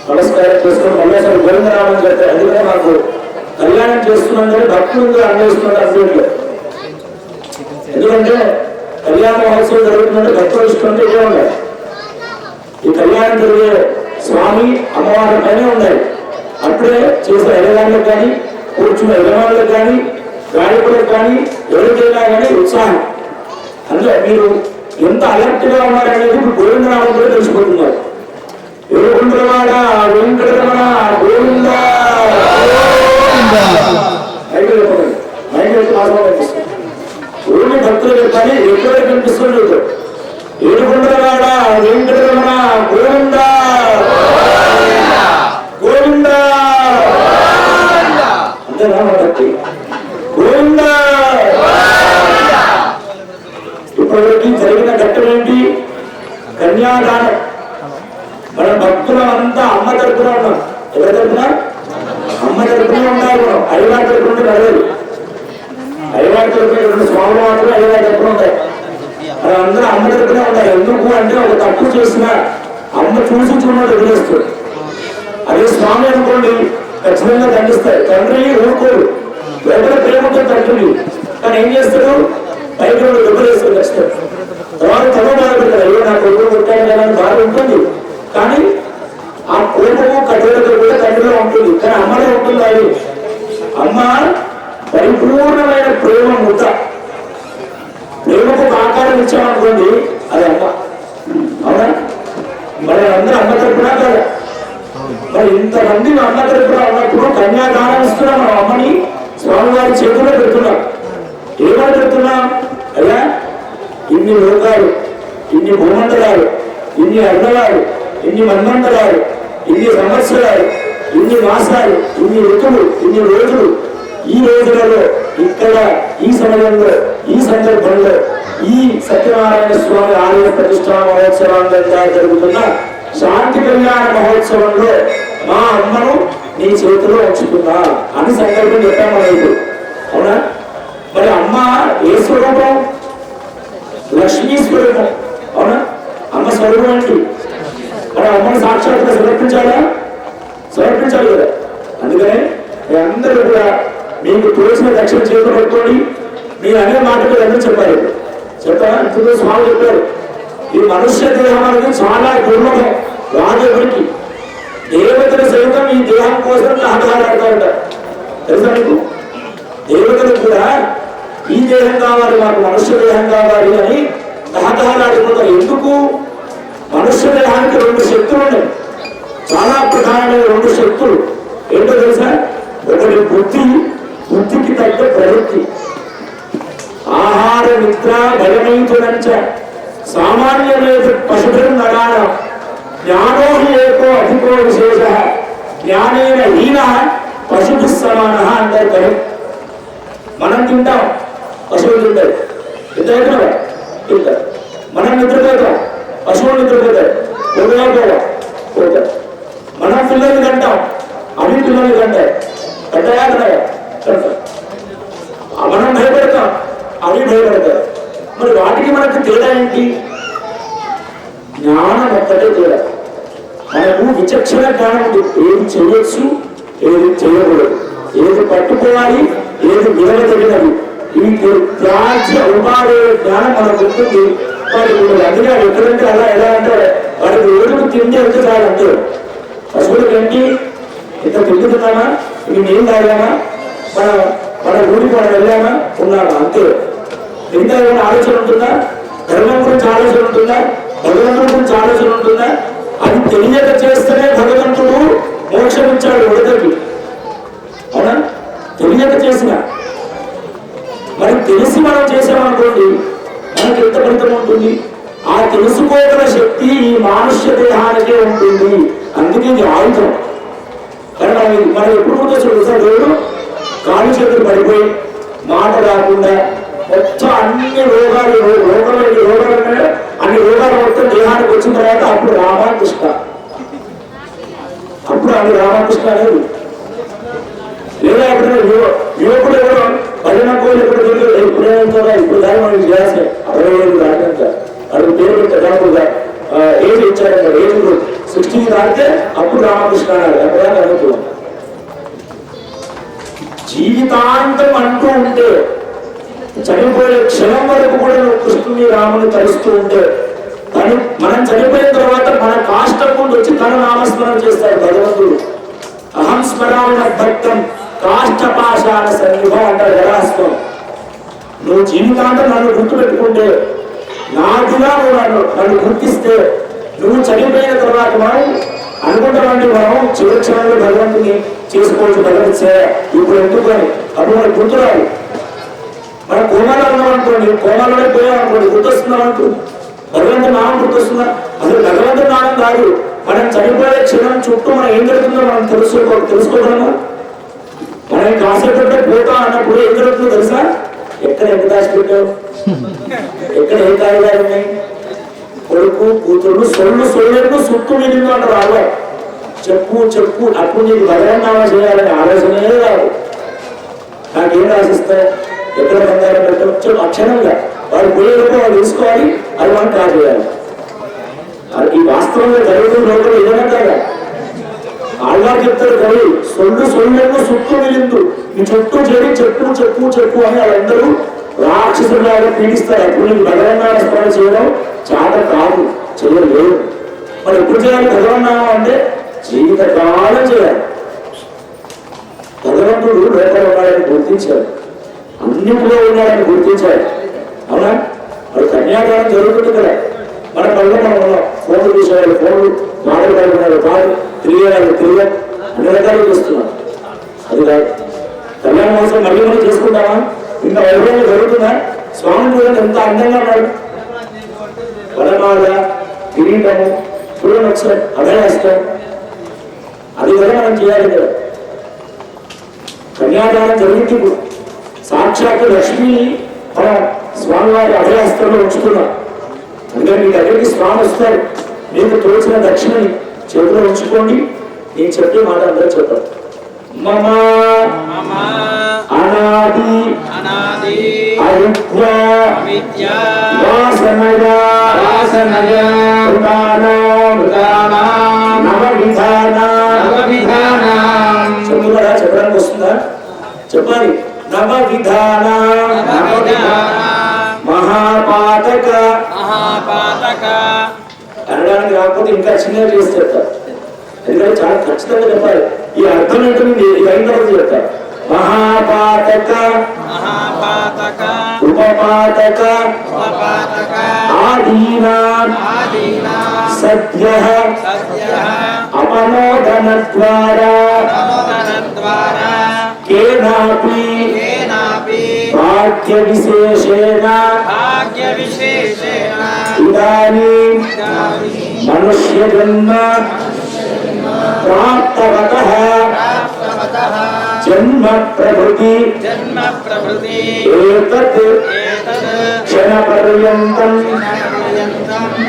నమస్కారం చేసుకుని మల్లేశ్వరం గోవిందరామని చెప్తారు. అందుకనే మాకు కళ్యాణం చేస్తున్నాం భక్తులుగా అన్వేషిస్తున్నారు అన్నింటిలో. ఎందుకంటే కళ్యాణ మహోత్సవం జరుగుతుందంటే భక్తులు ఇష్టం ఇదే ఉన్నాయి. ఈ కళ్యాణం జరిగే స్వామి అమ్మవారి పైనే ఉన్నాయి. అప్పుడే చేసిన ఎడగాళ్ళకు కానీ కూర్చున్న యజమానులకు కానీ గాయకులకు కానీ ఎవరికైనా కానీ ఉత్సాహం. అందులో మీరు ఎంత అలర్ట్ గా ఉన్నారనేది ఇప్పుడు గోవిందరామం కూడా తెలిసిపోతున్నారు. వెంకటరమణ వెంకటరమణ గోవింద ఊరిని భక్తులు చెప్పాలి. ఎక్కడ కనిపిస్తుంది ఏడుకొండలవాడ వెంకటరమణ గోవింద గోవింద అంతేనా భక్తి గోవింద. ఇప్పటివరకు జరిగిన ఘట్టం ఏంటి? కన్యాదానం. మన భక్తులం అంతా అమ్మ తరపున ఉన్నాం. ఎవరి తరపున? అమ్మ తరపున ఉండాలి. మనం అయ్యవారి తరపున ఉంటే నడవదు. అయ్యవారి తరపున 2 స్వాములు మాత్రమే అయ్యవారి తరపున ఉంటాయి. మనం అందరూ అమ్మ తరపున ఉండాలి. ఎందుకు అంటే ఒక తప్పు చేసిన అమ్మ చూసి చూడడం వదిలేస్తుంది. అదే స్వామి అనుకోండి ఖచ్చితంగా దండిస్తాయి. తండ్రి ఊరుకోడు. ఎవరి ప్రేమతో తండ్రి కానీ ఏం చేస్తాడు? పైకి డబ్బులు వేస్తాడు ఖచ్చితంగా. తర్వాత తమ బాధపడతాడు. అయ్యో నా కొడుకు కొట్టాను కదా అని బాధ ఉంటుంది. కానీ ఆ కోపము కఠోరత కూడా తండ్రిలో ఉంటుంది. కానీ అమ్మలో ఉంటుంది. అది అమ్మ పరిపూర్ణమైన ప్రేమ ముద్ద. ప్రేమకు ఒక ఆకారం ఇచ్చామనుకోండి అది అమ్మ. అవునా? మరి అందరూ అమ్మ తరపున కదా. మరి ఇంతమంది అమ్మ తరపున ఉన్నప్పుడు కన్యాదానం ఇస్తున్నాం. మనం అమ్మని స్వామివారి చేతిలో పెడుతున్నాం. ఏమని పెడుతున్నాం? అయ్యా ఇన్ని లోకాలు, ఇన్ని భూమండలాలు, ఇన్ని అర్ణవాలు, ఇన్ని మన్మండలాలు, ఇన్ని సంవత్సరాలు, ఇన్ని మాసాలు, ఇన్ని ఋతువులు, ఇన్ని రోజులు, ఈ రోజులలో ఇక్కడ ఈ సమయంలో ఈ సందర్భంలో ఈ సత్యనారాయణ స్వామి ఆలయ ప్రతిష్టా మహోత్సవాంగా జరుగుతున్న శాంతి కళ్యాణ మహోత్సవంలో మా అమ్మను నీ చేతిలో ఉంచుతున్నా అని సందర్భం చెప్పాము ఇప్పుడు. అవునా? మరి అమ్మ ఏ స్వరూపం? లక్ష్మీ స్వరూపం. అవునా? అమ్మ స్వరూపం ఏంటి? మరి అమ్మను సాక్షాత్గా సమర్పించాలా? సమర్పించాలి కదా. అందుకనే అందరూ కూడా మీకు తోచిన దక్షిణ చేతులు పట్టుకోండి. మీరు అనే మాటలు అందరూ చెప్పారు. చెప్పారా? ఇప్పుడు స్వామి చెప్పారు, ఈ మనుష్య దేహం అనేది చాలా దుర్లభం. రాజుడికి దేవతలు సైతం ఈ దేహం కోసం ఆధారపడతా ఉంటారు. తెలుసా మీకు? దేవతలు కూడా ఈ దేహం కావాలి, మాకు మనుష్య దేహం కావాలి అని ఆధారపడిపోతారు. ఎందుకు? మనుష్య దేహానికి 2 శక్తులు ఉన్నాయి. చాలా ప్రధానమైన 2 శక్తులు ఏంటో తెలుసా? ఒకటి బుద్ధి, బుద్ధికి తగ్గ ప్రవృత్తి. ఆహార నిద్ర భయమైతునంచ సామాన్యమైన పశుభిర్ నరాణ జ్ఞానోహి ఏకో అధికో విశేష జ్ఞానేన హీన పశుభి సమాన అంటారు. కదా మనం తింటాం, పశువులు తింటారు. తింటారు తింటారు. మనం నిద్రపోతాం, పశువులు నిద్రపోతారు. పోతారు. మనం పిల్లల్ని కంటాం, అవి పిల్లల్ని కంటారు. కట్టాయా కట్టాయా కడతారు. మనం భయపడతాం, అవి భయపడతారు. మరి వాటికి మనకు తేడా ఏంటి? జ్ఞానం ఒక్కటే తేడా. మనకు విచక్షణ జ్ఞానం ఉంది. ఏది చేయొచ్చు, ఏది చేయకూడదు, ఏది పట్టుకోవాలి, ఏది విడవదగినది, ఇవి త్యాజ్య ఉపాధి జ్ఞానం మనకు ఉంటుంది. వాటికి అందుకే ఎక్కడంటే అలా ఎలా అంటే వాటికి రోజుకు తిండి ఎంత చాలంటే పశువులకి ఏంటి ఇంత తిండి తిన్నామా, ఇవి నీళ్ళు తాగామా, మన ఊరికి మనం వెళ్ళామా, ఉన్నామా, అంతే. ఇంకా ఏమైనా ఆలోచన ఉంటుందా? ధర్మం గురించి ఆలోచన ఉంటుందా? భగవంతుడి గురించి ఆలోచన ఉంటుందా? అది తెలియక చేస్తేనే భగవంతుడు మోక్షం ఇచ్చాడు ఉడతకి. అవునా? తెలియక చేసిన మరి తెలిసి మనం చేసామనుకోండి, మనకి ఎంత ఫలితం ఉంటుంది? ఆ తెలుసుకోగల శక్తి ఈ మానుష్య దేహానికే ఉంటుంది. అందుకే ఇది ఆయుధం. కానీ మనం ఎప్పుడు గుర్తొచ్చు సార్, దేవుడు కాలు చేతులు పడిపోయి మాట రాకుండా మొత్తం అన్ని రోగాలు అన్ని రోగాలు మొత్తం దేహానికి వచ్చిన తర్వాత అప్పుడు రామకృష్ణ, అప్పుడు అది రామకృష్ణ అనేది. లేదా ఎప్పుడైనా యువకుడు ఎవరో భజన కోళ్ళు ఎప్పుడేమో ఇప్పుడు దాని మనకి చేయాల్సి 65 దాటినంత అడుగు పేరు పెట్టారు. ఏజ్ ఇచ్చారంట, ఏజ్ గ్రూప్ 60 దాటితే అప్పుడు రామకృష్ణ అన్నాడు. ఎప్పుడైనా అనుకున్నాం జీవితాంతం అంటూ ఉంటే చనిపోయే క్షణం వరకు కూడా నువ్వు కృష్ణుని రాముని తలుస్తూ ఉంటే మనం చనిపోయిన తర్వాత మన కాష్టం ముందు వచ్చి తన నామస్మరణ చేస్తాడు భగవంతుడు. అహం స్మరామ భక్తం కాష్టపాషాణ సన్నిభం అంటాడు జరాస్తం. నువ్వు జీవితాంతం నన్ను గుర్తుపెట్టుకుంటే, నాకుగా నువ్వు నన్ను గుర్తిస్తే, నువ్వు చనిపోయిన తర్వాత మనం అనుకుంటామంటే మనం చివరి క్షణంలో భగవంతుని చేసుకోవచ్చు. భగవత్ సేవ ఇప్పుడు ఎందుకు అని అప్పుడు మనకు గుర్తురాదు. మనం కోమాలో ఉన్నాం అనుకోండి, కోమాలోనే పోయాం అనుకోండి, గుర్తొస్తున్నాం అనుకో, భగవంతుడు నామం గుర్తొస్తుందా? అసలు భగవంతుడు నామం కాదు. మనం చనిపోయే క్షణం చుట్టూ మనం ఏం జరుగుతుందో మనం తెలుసుకోగలమా? మనం కాసేపట్టే పోతా అన్నప్పుడు ఏం జరుగుతుందో తెలుసా? ఎక్కడ ఎంత దాచిపెట్టావు, ఎక్కడ ఏ కాయగారు ఉన్నాయి, కొడుకు కూతురు సొల్లు సుట్టు మిగిలింది అంటారు. రావా చెప్పు అప్పుడు నీకు భగవన్నామా చేయాలనే ఆలోచనే రాదు. నాకేం రాసిస్తావు, ఎక్కడ బంగారం పెట్టవచ్చు అక్షరంగా వాడు పోయేటప్పుడు వాళ్ళు తెలుసుకోవాలి, అది మనం కాదు చేయాలి. ఈ వాస్తవంగా జరుగుతున్న లోపల ఏదైనా కదా ఆళ్ళ చెప్తారు కవి సొల్లు సుట్టు మిగిలిందు నీ చుట్టూ చేరి చెప్పు అని వాళ్ళందరూ రాక్షసులాగా పీడిస్తారు. అప్పుడు నీకు భగవన్నామ స్మరణ చేయడం చాలా కాదు, చేయలేదు. మరి ఎప్పుడు చేయాలి భగవన్నామం అంటే జీవితకాలం చేయాలి. భగవంతుడు లోపల ఉన్నాడని గుర్తించాడు, అన్నింటిలో ఉన్నాడని గుర్తించాడు. అవునా? మరి కన్యాదానం జరుగుతుంది కదా, మన పనులు మనం ఉన్నాం. ఫోన్లు చూసేవాళ్ళు ఫోన్లు, మాట్లాడుకున్నారు కాదు, తిరిగే అన్ని రకాలు చేస్తున్నాం. అది కాదు. కళ్యాణ మహోత్సవం మళ్ళీ మనం చేసుకుంటామా? ఇంకా వైభవంగా జరుగుతుందా? స్వామి కూడా ఎంత అందంగా ఉన్నాడు. వనమాల, కిరీటము, సూర్యనక్షత్రం, అభయహస్తం, అది కూడా మనం చేయాలి కదా. కన్యాదానం జరిగింది. సాక్షాత్ లక్ష్మి మనం స్వామివారి అభయహస్తంలో ఉంచుతున్నాం. అందుకని మీ దగ్గరికి స్వామి వస్తారు. మీకు తోచిన దక్షిణని చేతిలో ఉంచుకోండి. నేను చెప్పే మాట అందరూ చెప్పారు. మమ అనాది అవిద్య వాసనయా నవ విధానం చెప్పడానికి వస్తుందా? చెప్పాలి. నవ విధాన మహాపాతక అనడానికి రాకపోతే ఇంకా చిన్నగా చేసి చెప్తారు. ఎందుకంటే చాలా ఖచ్చితంగా చెప్పాలి. ఈ అర్థం ఏంటో ఇది అయిన తర్వాత చెప్తారు. మహాపాతక ఉపపాతక ఆదీనా సద్య అపనోదన ద్వారా కేనాపి భాగ్య విశేషేణ ఇదానీం మనుష్య జన్మ ప్రాప్తవతః జన్మ ప్రభృతి ఏతత్ క్షణ పర్యంతం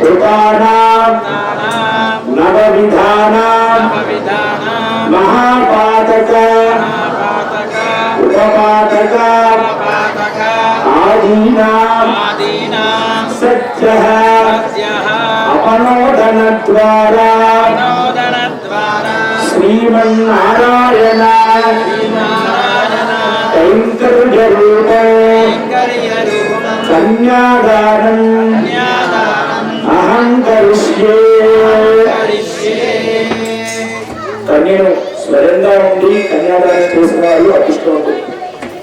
కృతానాం నవ విధానాం మహాపాతక ఉపపాతక ఆదీనాం సత్యః అపనోదన ద్వారా శ్రీమన్నారాయణ కైంకర్య రూపం కన్యాదానం అహం కరిష్యే. కన్యను స్వయంగా ఉండి కన్యాదానం చేసిన వాళ్ళు అదృష్టవంతులు.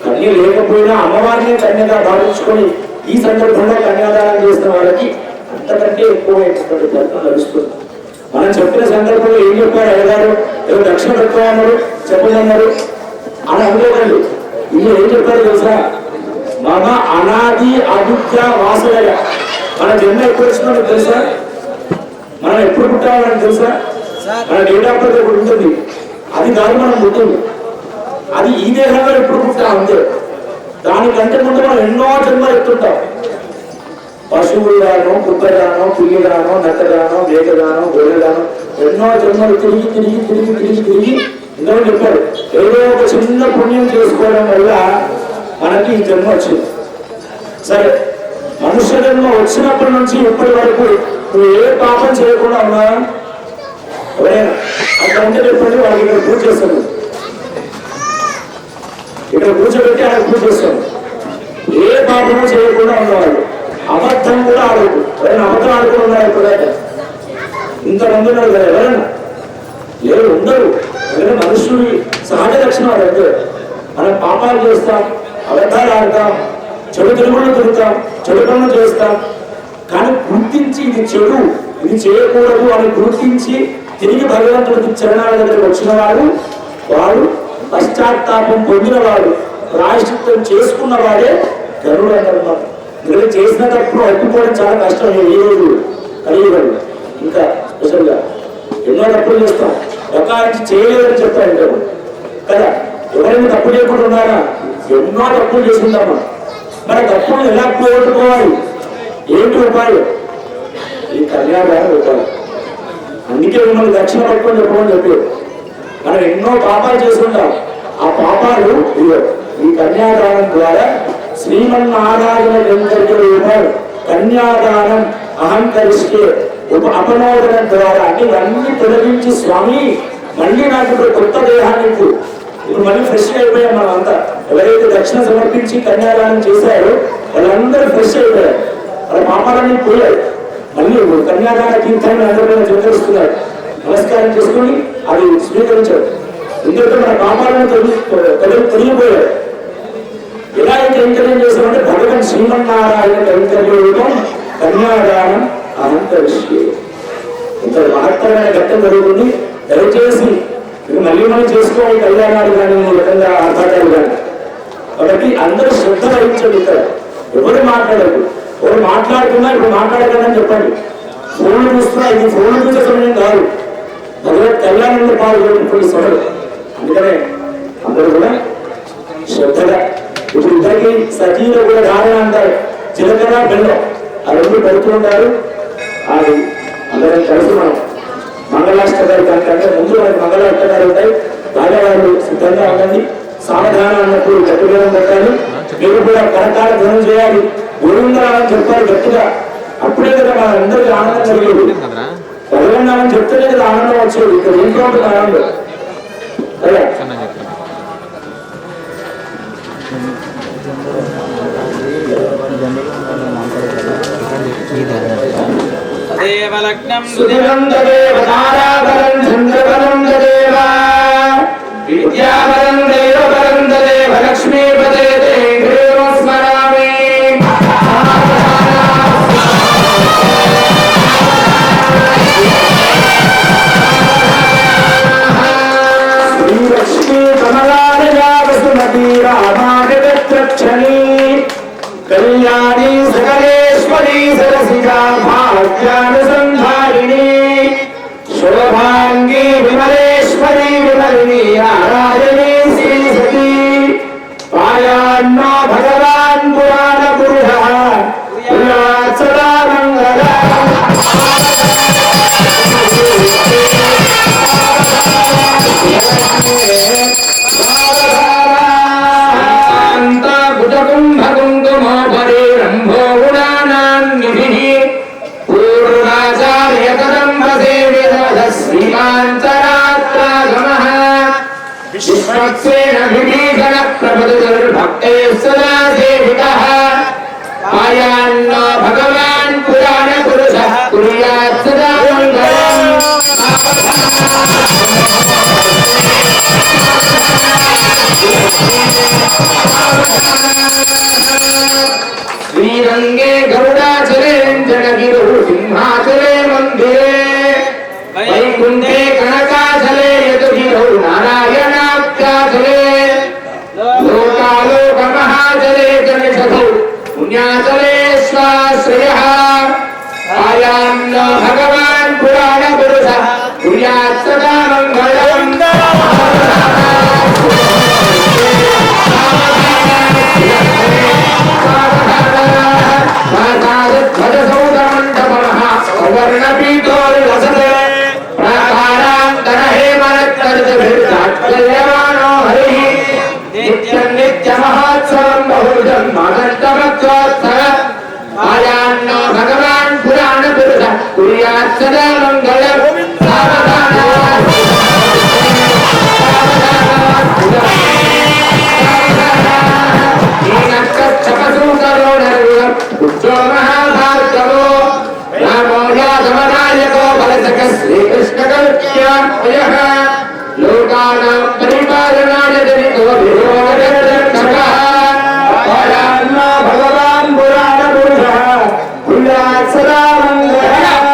కన్య లేకపోయినా అమ్మవారిని కన్యగా భావించుకొని ఈ సందర్భంలో కన్యాదానం చేసిన వాళ్ళకి అంతకంటే ఎక్కువ ఫలితం లభిస్తుంది. మనం చెప్పిన సందర్భంలో ఏం చెప్పారు అయ్యగారు, ఏదో దక్షిణ పెట్టుకోమన్నారు చెప్పమన్నారు అని అనుకోకండి. ఇల్లు ఏం చెప్పారు తెలుసా? మమ అనాది అవిద్య వాసులయ. మన జన్మ ఎప్పుడు వచ్చిందో తెలుసా? మనం ఎప్పుడు పుట్టామని తెలుసా? మన డేట్ ఆఫ్ బర్త్ ఎప్పుడు ఉంటుంది, అది కాదు మనం పుట్టింది. అది ఈ దేహంలో ఎప్పుడు పుట్టాం అంతే. దానికంటే ముందు మనం ఎన్నో జన్మలు ఎత్తుంటాం. పశువులుగానో కుక్కగానో పిల్లిగానో నక్కగానో మేకగానో గొర్రెగానో ఎన్నో జన్మలు తిరిగి తిరిగి తిరిగి తిరిగి తిరిగి ఇందులో చెప్పారు. ఏదో ఒక చిన్న పుణ్యం చేసుకోవడం వల్ల మనకి ఈ జన్మ వచ్చింది. సరే, మనుష్య జన్మ వచ్చినప్పటి నుంచి ఇప్పటి వరకు నువ్వు ఏ పాపం చేయకుండా ఉన్నావా? ఎవరైనా అంతకంటే చెప్పండి. వాళ్ళకి ఇక్కడ పూజ చేస్తాను, ఇక్కడ కూర్చోబెట్టి ఆయన పూజ చేస్తాను. ఏ పాపము చేయకుండా ఉన్నవాళ్ళు. అబద్ధం కూడా ఆడదు. ఎవరైనా అబద్ధం ఆడుకుని ఉన్నారు ఎప్పుడైనా? ఇంతమంది ఉన్నారు కదా, ఎవరైనా లేరు, ఉండరు. ఎందుకంటే మనుషుడి సహజ లక్షణాలు అంటే మనం పాపాలు చేస్తాం, అబద్ధాలు ఆడతాం, చెడు తిరుగుళ్ళు తిరుగుతాం, చెడు పనులు చేస్తాం. కానీ గుర్తించి ఇది చెడు, ఇది చేయకూడదు అని గుర్తించి తిరిగి భగవంతుడికి చరణాల దగ్గరకు వచ్చిన వాడు పశ్చాత్తాపం పొందినవాడు, ప్రాయశ్చిత్తం చేసుకున్నవాడే గరుడు అంటారు. మీరు చేసిన తప్పుడు ఒప్పుకోవడం చాలా కష్టం. ఈ రోజు కలియుగం ఇంకా స్పెషల్గా ఎన్నో తప్పులు చేస్తాం. ఒకాయించి చేయలేదని చెప్తాను కదా. ఎవరైనా తప్పు చేయకుండా ఉన్నారా? ఎన్నో తప్పులు చేసుకుంటామా? మన తప్పులు ఎలా పోగొట్టుకోవాలి? ఏంటి ఉపాయం? ఈ కన్యాదానం ఉపాయం. అందుకే మిమ్మల్ని దక్షిణ పట్టుకొని చెప్పమని చెప్పి మనం ఎన్నో పాపాలు చేసుకుంటాం. ఆ పాపాలు ఈ కన్యాదానం ద్వారా శ్రీమన్నారాయణ రూపం కన్యాదానం అహంకరిస్తే అపనోదన ద్వారా అన్ని తొలగించి స్వామి మళ్ళీ నాకు ఇప్పుడు కొత్త దేహాన్ని ఇప్పుడు మళ్ళీ ఫ్రెష్ అయిపోయాం. మనం అంతా ఎవరైతే దక్షిణ సమర్పించి కన్యాదానం చేశారో వాళ్ళందరూ ఫ్రెష్ అయిపోయారు. వాళ్ళ పాపాలన్నీ పోయారు. మళ్ళీ కన్యాదాన తీర్థాన్ని అందరూ స్వీకరిస్తున్నారు. నమస్కారం చేసుకుని అది స్వీకరించారు. ఎందుకంటే మన పాపాలను తొలగిపోయారు. ఎలా కైంకర్యం చేశామంటే భగవాన్ శ్రీమన్నారాయణ కైంకర్య రూపం కన్యాదానం అహంకరిష్యే. ఇంత మహత్తరమైన ఘట్టం జరుగుతుంది. దయచేసి మళ్ళీ మనం చేసుకోవాలి కళ్యాణాలు కానీ ఈ విధంగా ఆర్భాటాలు కానీ. కాబట్టి అందరూ శ్రద్ధ వహించండి. ఇక్కడ ఎవరు మాట్లాడరు. ఎవరు మాట్లాడుతున్నా ఇప్పుడు మాట్లాడగలని చెప్పండి. ఫోన్లు చూస్తున్నా ఇది ఫోన్లు చూసే సమయం కాదు. భగవత్ కళ్యాణంలో పాల్గొనే సమయం. అందుకనే అందరూ కూడా శ్రద్ధగా ఇప్పుడు ఇద్దరికి సజీలో కూడా ధారణ అంటారు. జీలకర్ర బెల్లం ఆ రెండు పెడుతూ ఉంటారు. అది అందరం కలిసి మనం మంగళాష్టకాలు దానికంటే ముందు మనకి మంగళాష్టకాలు ఉంటాయి. బాగా వాళ్ళు సిద్ధంగా ఉండండి. సావధానం అన్నప్పుడు గట్టిగా పెట్టాలి. మీరు కూడా కరకాల ధ్వనం చేయాలి. గురువుందరాలని చెప్పాలి గట్టిగా. అప్పుడే కదా మన అందరికీ ఆనందం కలిగేది. భగవన్నామని చెప్తేనే కదా ఆనందం వచ్చేది. ఇక్కడ ఇంట్లో ఉంటుంది ఆనందం కదా. तदेव लग्नं सुदिनं तदेव ताराबलं चन्द्रबलं तदेव विद्याबलं देवबलं तदेव लक्ष्मीपते ते देवं स्मरामि श्रीलक्ष्मी कमलालया वसुमती रामागतत्रक्षणी कल्याणी सकलेश्वरी सरसिजा भाग्यानुसंधारिणी शोभांगी विमलेश्वरी विमलिनी नारायणी श्रीसती पायान्नो भगवान् पुराण पुरुषः पुरात् सदा मङ्गलम् विश्वक्सेन विभीषण प्रभुर्भक्ते सदा सेवितः पायान्नो भगवान् पुराण पुरुषः कुर्यात् सदा मङ्गलम् श्रीरङ्गे गरुडाचले जडगिरौ सिंहाचले मन्दिरे वैकुण्ठे कनकाचले यदुगिरौ नारायणाख्याचले लोकालोकमहाचले गणेशौ पुण्याचले स्वाश्रयः आयान्नो भगवान् पुराणपुरुषः कुर्यात् सदा मङ्गलम् ध्वजसौधमण्डपमः सौवर्णपीठोल्लसते प्राकारान्तरहेमरत्तर्जभिर्दाट्यमानो हरिः नित्यं नित्यमहोत्सवं बहुविधं मागन्तमत्वोत्सव आयान्नो भगवान् पुराणपुरुषः कुर्यात् सदा मङ्गलम् उच्चो महाभार्गवो रामो यादवनायको बलसखः श्रीकृष्णकल्प्यान्वयः लोकानां परिपालनाय जनितो विरोधरक्षकः पायान्नो भगवान् पुराणपुरुषः कुर्यात् सदा मङ्गलम्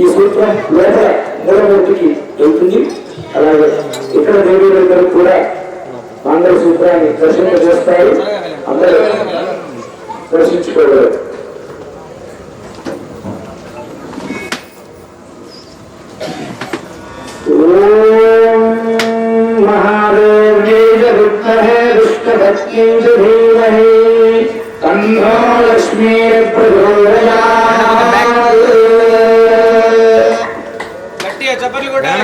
ఈ సూత్రం లోపల మూలమూర్తికి వెళ్తుంది. అలాగే ఇక్కడ దేవీలందరూ కూడా మంగళ సూత్రాన్ని దర్శింపజేస్తారు. అందరూ దర్శించుకోగలరు. महादेव विद्महे दुष्टभक्ति धीमहि तन्नो लक्ष्मी प्रचोदयात्. గట్టిగా చప్పట్లు కొట్టాలి.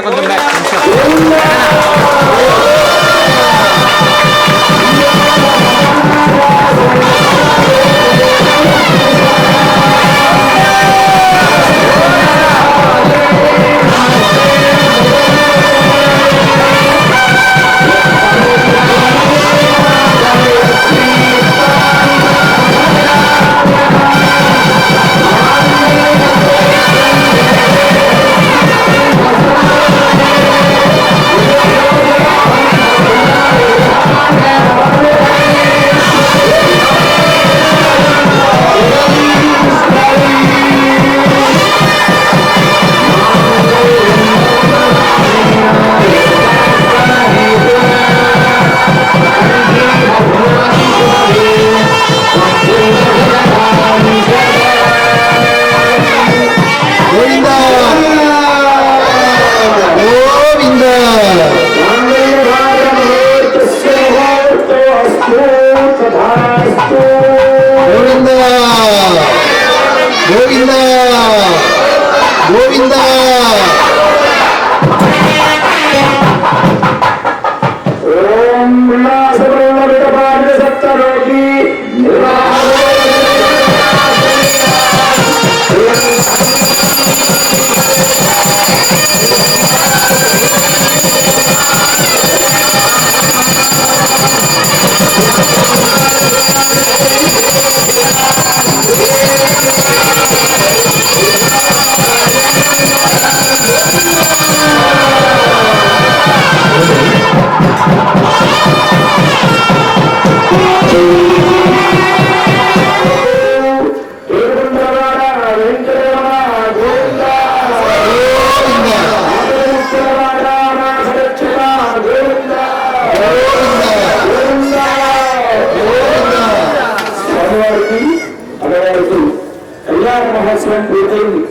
మహోత్సవం పూర్తయింది.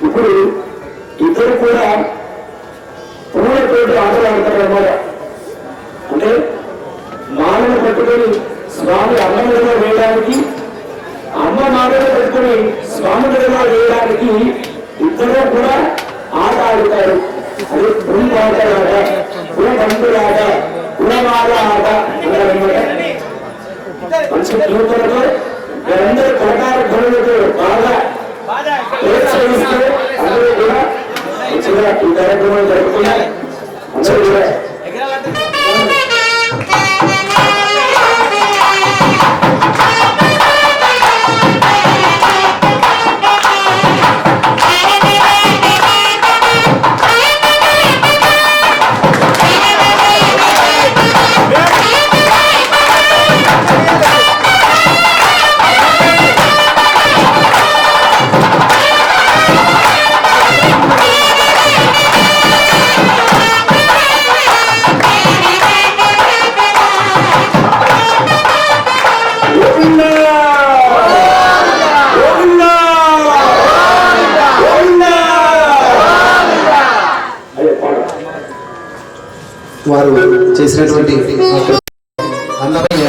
ఇప్పుడు ఇద్దరు కూడా పూలతోటి ఆటలు ఆడతారు అన్నమాట. అంటే మాలను పట్టుకొని స్వామి అమ్మ మీద వేయడానికి, అమ్మ మాలను పట్టుకొని స్వామి మీద వేయడానికి ఇద్దరు కూడా ఆట ఆడుతారు. అది పులిపాట ఆట, పులబంతుల ఆట, పులమాల ఆట అన్నారన్నమాట. మంచి యువకులతో అందరూ కళాకార ధ్వనులతో బాగా ప్రోత్సహిస్తూ అందరూ కూడా మంచిగా ఈ కార్యక్రమాలు జరుపుకున్నారు. అందరూ కూడా వారు చేసినటువంటి అందమైన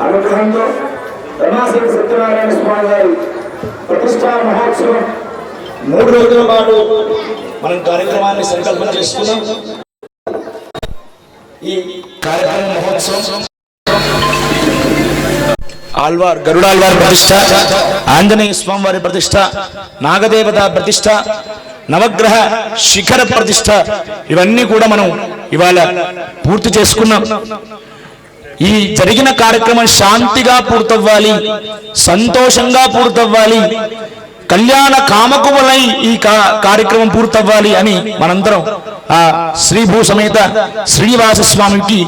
అనుగ్రహంతో ధర్మాసన సత్యనారాయణ స్వామి వారి ప్రతిష్టా మహోత్సవం 3 రోజుల పాటు మనం కార్యక్రమాన్ని సంకల్పన చేసుకున్నాం. ఈ కార్యక్రమ మహోత్సవం ఆళ్వార్ గరుడాళ్వార్ ప్రతిష్ట, ఆంజనేయ స్వామి వారి ప్రతిష్ట, నాగదేవత ప్రతిష్ట, నవగ్రహ శిఖర ప్రతిష్ట, ఇవన్నీ కూడా మనం ఇవాళ పూర్తి చేసుకున్నాం. ఈ జరిగిన కార్యక్రమం శాంతిగా పూర్తవ్వాలి, సంతోషంగా పూర్తవ్వాలి, కళ్యాణ కామకువలై ఈ కార్యక్రమం పూర్తవ్వాలి అని మనందరం ఆ శ్రీభూ సమేత శ్రీనివాస స్వామికి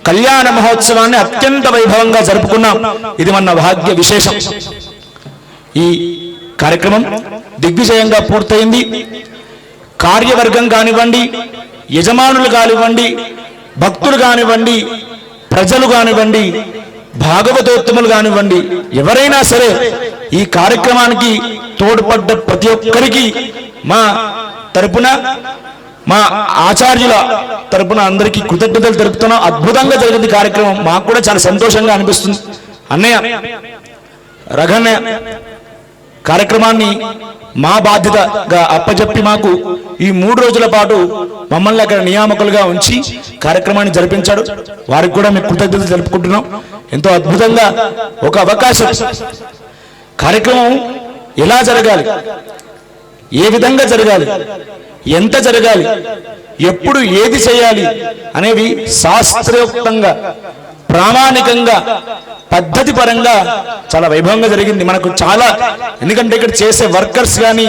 కళ్యాణ మహోత్సవాన్ని అత్యంత వైభవంగా జరుపుకున్నాం. ఇది మన భాగ్య విశేషం. ఈ కార్యక్రమం దిగ్విజయంగా పూర్తయింది. కార్యవర్గం కానివ్వండి, యజమానులు కానివ్వండి, భక్తులు కానివ్వండి, ప్రజలు కానివ్వండి, భాగవతోత్తములు కానివ్వండి, ఎవరైనా సరే ఈ కార్యక్రమానికి తోడ్పడ్డ ప్రతి ఒక్కరికి మా తరపున, మా ఆచార్యుల తరపున అందరికీ కృతజ్ఞతలు తెలుపుతున్నాం. అద్భుతంగా జరిగింది కార్యక్రమం. మాకు కూడా చాలా సంతోషంగా అనిపిస్తుంది. అన్నయ్య రఘన్నయ్య కార్యక్రమాన్ని మా బాధ్యతగా అప్పచెప్పి మాకు ఈ 3 రోజుల పాటు మమ్మల్ని అక్కడ నియామకులుగా ఉంచి కార్యక్రమాన్ని జరిపించాడు. వారికి కూడా మేము కృతజ్ఞతలు తెలుపుకుంటున్నాం. ఎంతో అద్భుతంగా ఒక అవకాశం. కార్యక్రమం ఎలా జరగాలి, ఏ విధంగా జరగాలి, ఎంత జరగాలి, ఎప్పుడు ఏది చేయాలి అనేవి శాస్త్రోక్తంగా ప్రామాణికంగా పద్ధతి పరంగా చాలా వైభవంగా జరిగింది. మనకు చాలా, ఎందుకంటే ఇక్కడ చేసే వర్కర్స్ కానీ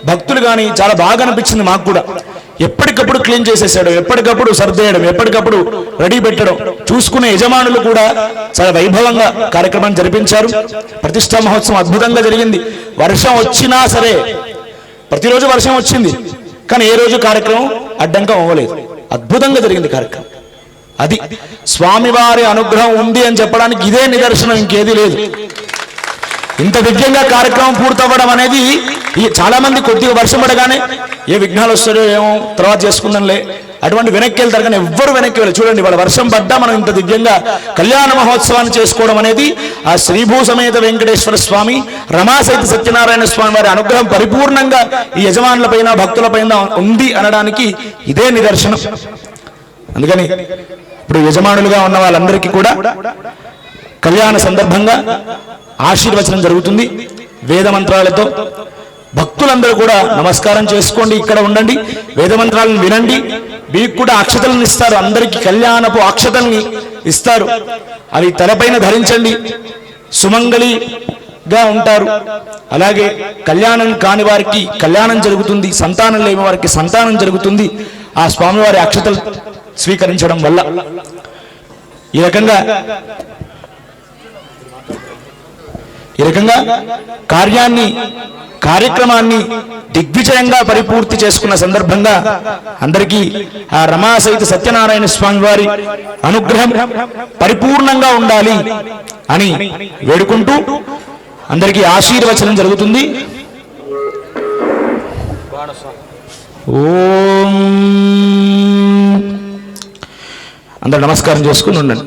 భక్తులు కానీ చాలా బాగా అనిపించింది మాకు కూడా. ఎప్పటికప్పుడు క్లీన్ చేసేసాడు, ఎప్పటికప్పుడు సర్దేయడం, ఎప్పటికప్పుడు రెడీ పెట్టడం, చూసుకునే యజమానులు కూడా చాలా వైభవంగా కార్యక్రమాన్ని జరిపించారు. ప్రతిష్టా మహోత్సవం అద్భుతంగా జరిగింది. వర్షం వచ్చినా సరే, ప్రతిరోజు వర్షం వచ్చింది కానీ ఏ రోజు కార్యక్రమం అడ్డంకం అవ్వలేదు. అద్భుతంగా జరిగింది కార్యక్రమం. అది స్వామివారి అనుగ్రహం ఉంది అని చెప్పడానికి ఇదే నిదర్శనం, ఇంకేది లేదు. ఇంత దివ్యంగా కార్యక్రమం పూర్తవ్వడం అనేది, చాలా మంది కొద్దిగా వర్షం పడగానే ఏ విఘ్నాలు వస్తాయో ఏమో తర్వాత చేసుకుందాంలే అటువంటి వెనక్కి వెళ్తారు, కానీ ఎవ్వరు వెనక్కి వెళ్ళి చూడండి. వాళ్ళ వర్షం పడ్డా మనం ఇంత దివ్యంగా కళ్యాణ మహోత్సవాన్ని చేసుకోవడం అనేది ఆ శ్రీభూ సమేత వెంకటేశ్వర స్వామి, రమాసహిత సత్యనారాయణ స్వామి వారి అనుగ్రహం పరిపూర్ణంగా ఈ యజమానులపైన భక్తులపైన ఉంది అనడానికి ఇదే నిదర్శనం. అందుకని ఇప్పుడు యజమానులుగా ఉన్న వాళ్ళందరికీ కూడా కళ్యాణ సందర్భంగా ఆశీర్వచనం జరుగుతుంది. వేద మంత్రాలతో భక్తులందరూ కూడా నమస్కారం చేసుకోండి, ఇక్కడ ఉండండి, వేద మంత్రాలను వినండి. మీకు కూడా అక్షతలను ఇస్తారు, అందరికీ కళ్యాణపు అక్షతల్ని ఇస్తారు. అవి తలపైన ధరించండి, సుమంగళిగా ఉంటారు. అలాగే కళ్యాణం కాని వారికి కళ్యాణం జరుగుతుంది, సంతానం లేని వారికి సంతానం జరుగుతుంది ఆ స్వామివారి అక్షతలు స్వీకరించడం వల్ల. ఈ రకంగా కార్యక్రమాన్ని దిగ్విజయంగా పరిపూర్తి చేసుకున్న సందర్భంగా అందరికీ ఆ రమాసహిత సత్యనారాయణ స్వామి వారి అనుగ్రహం పరిపూర్ణంగా ఉండాలి అని వేడుకుంటూ అందరికీ ఆశీర్వచనం జరుగుతుంది. ఓం అందరూ నమస్కారం చేసుకుని ఉండండి.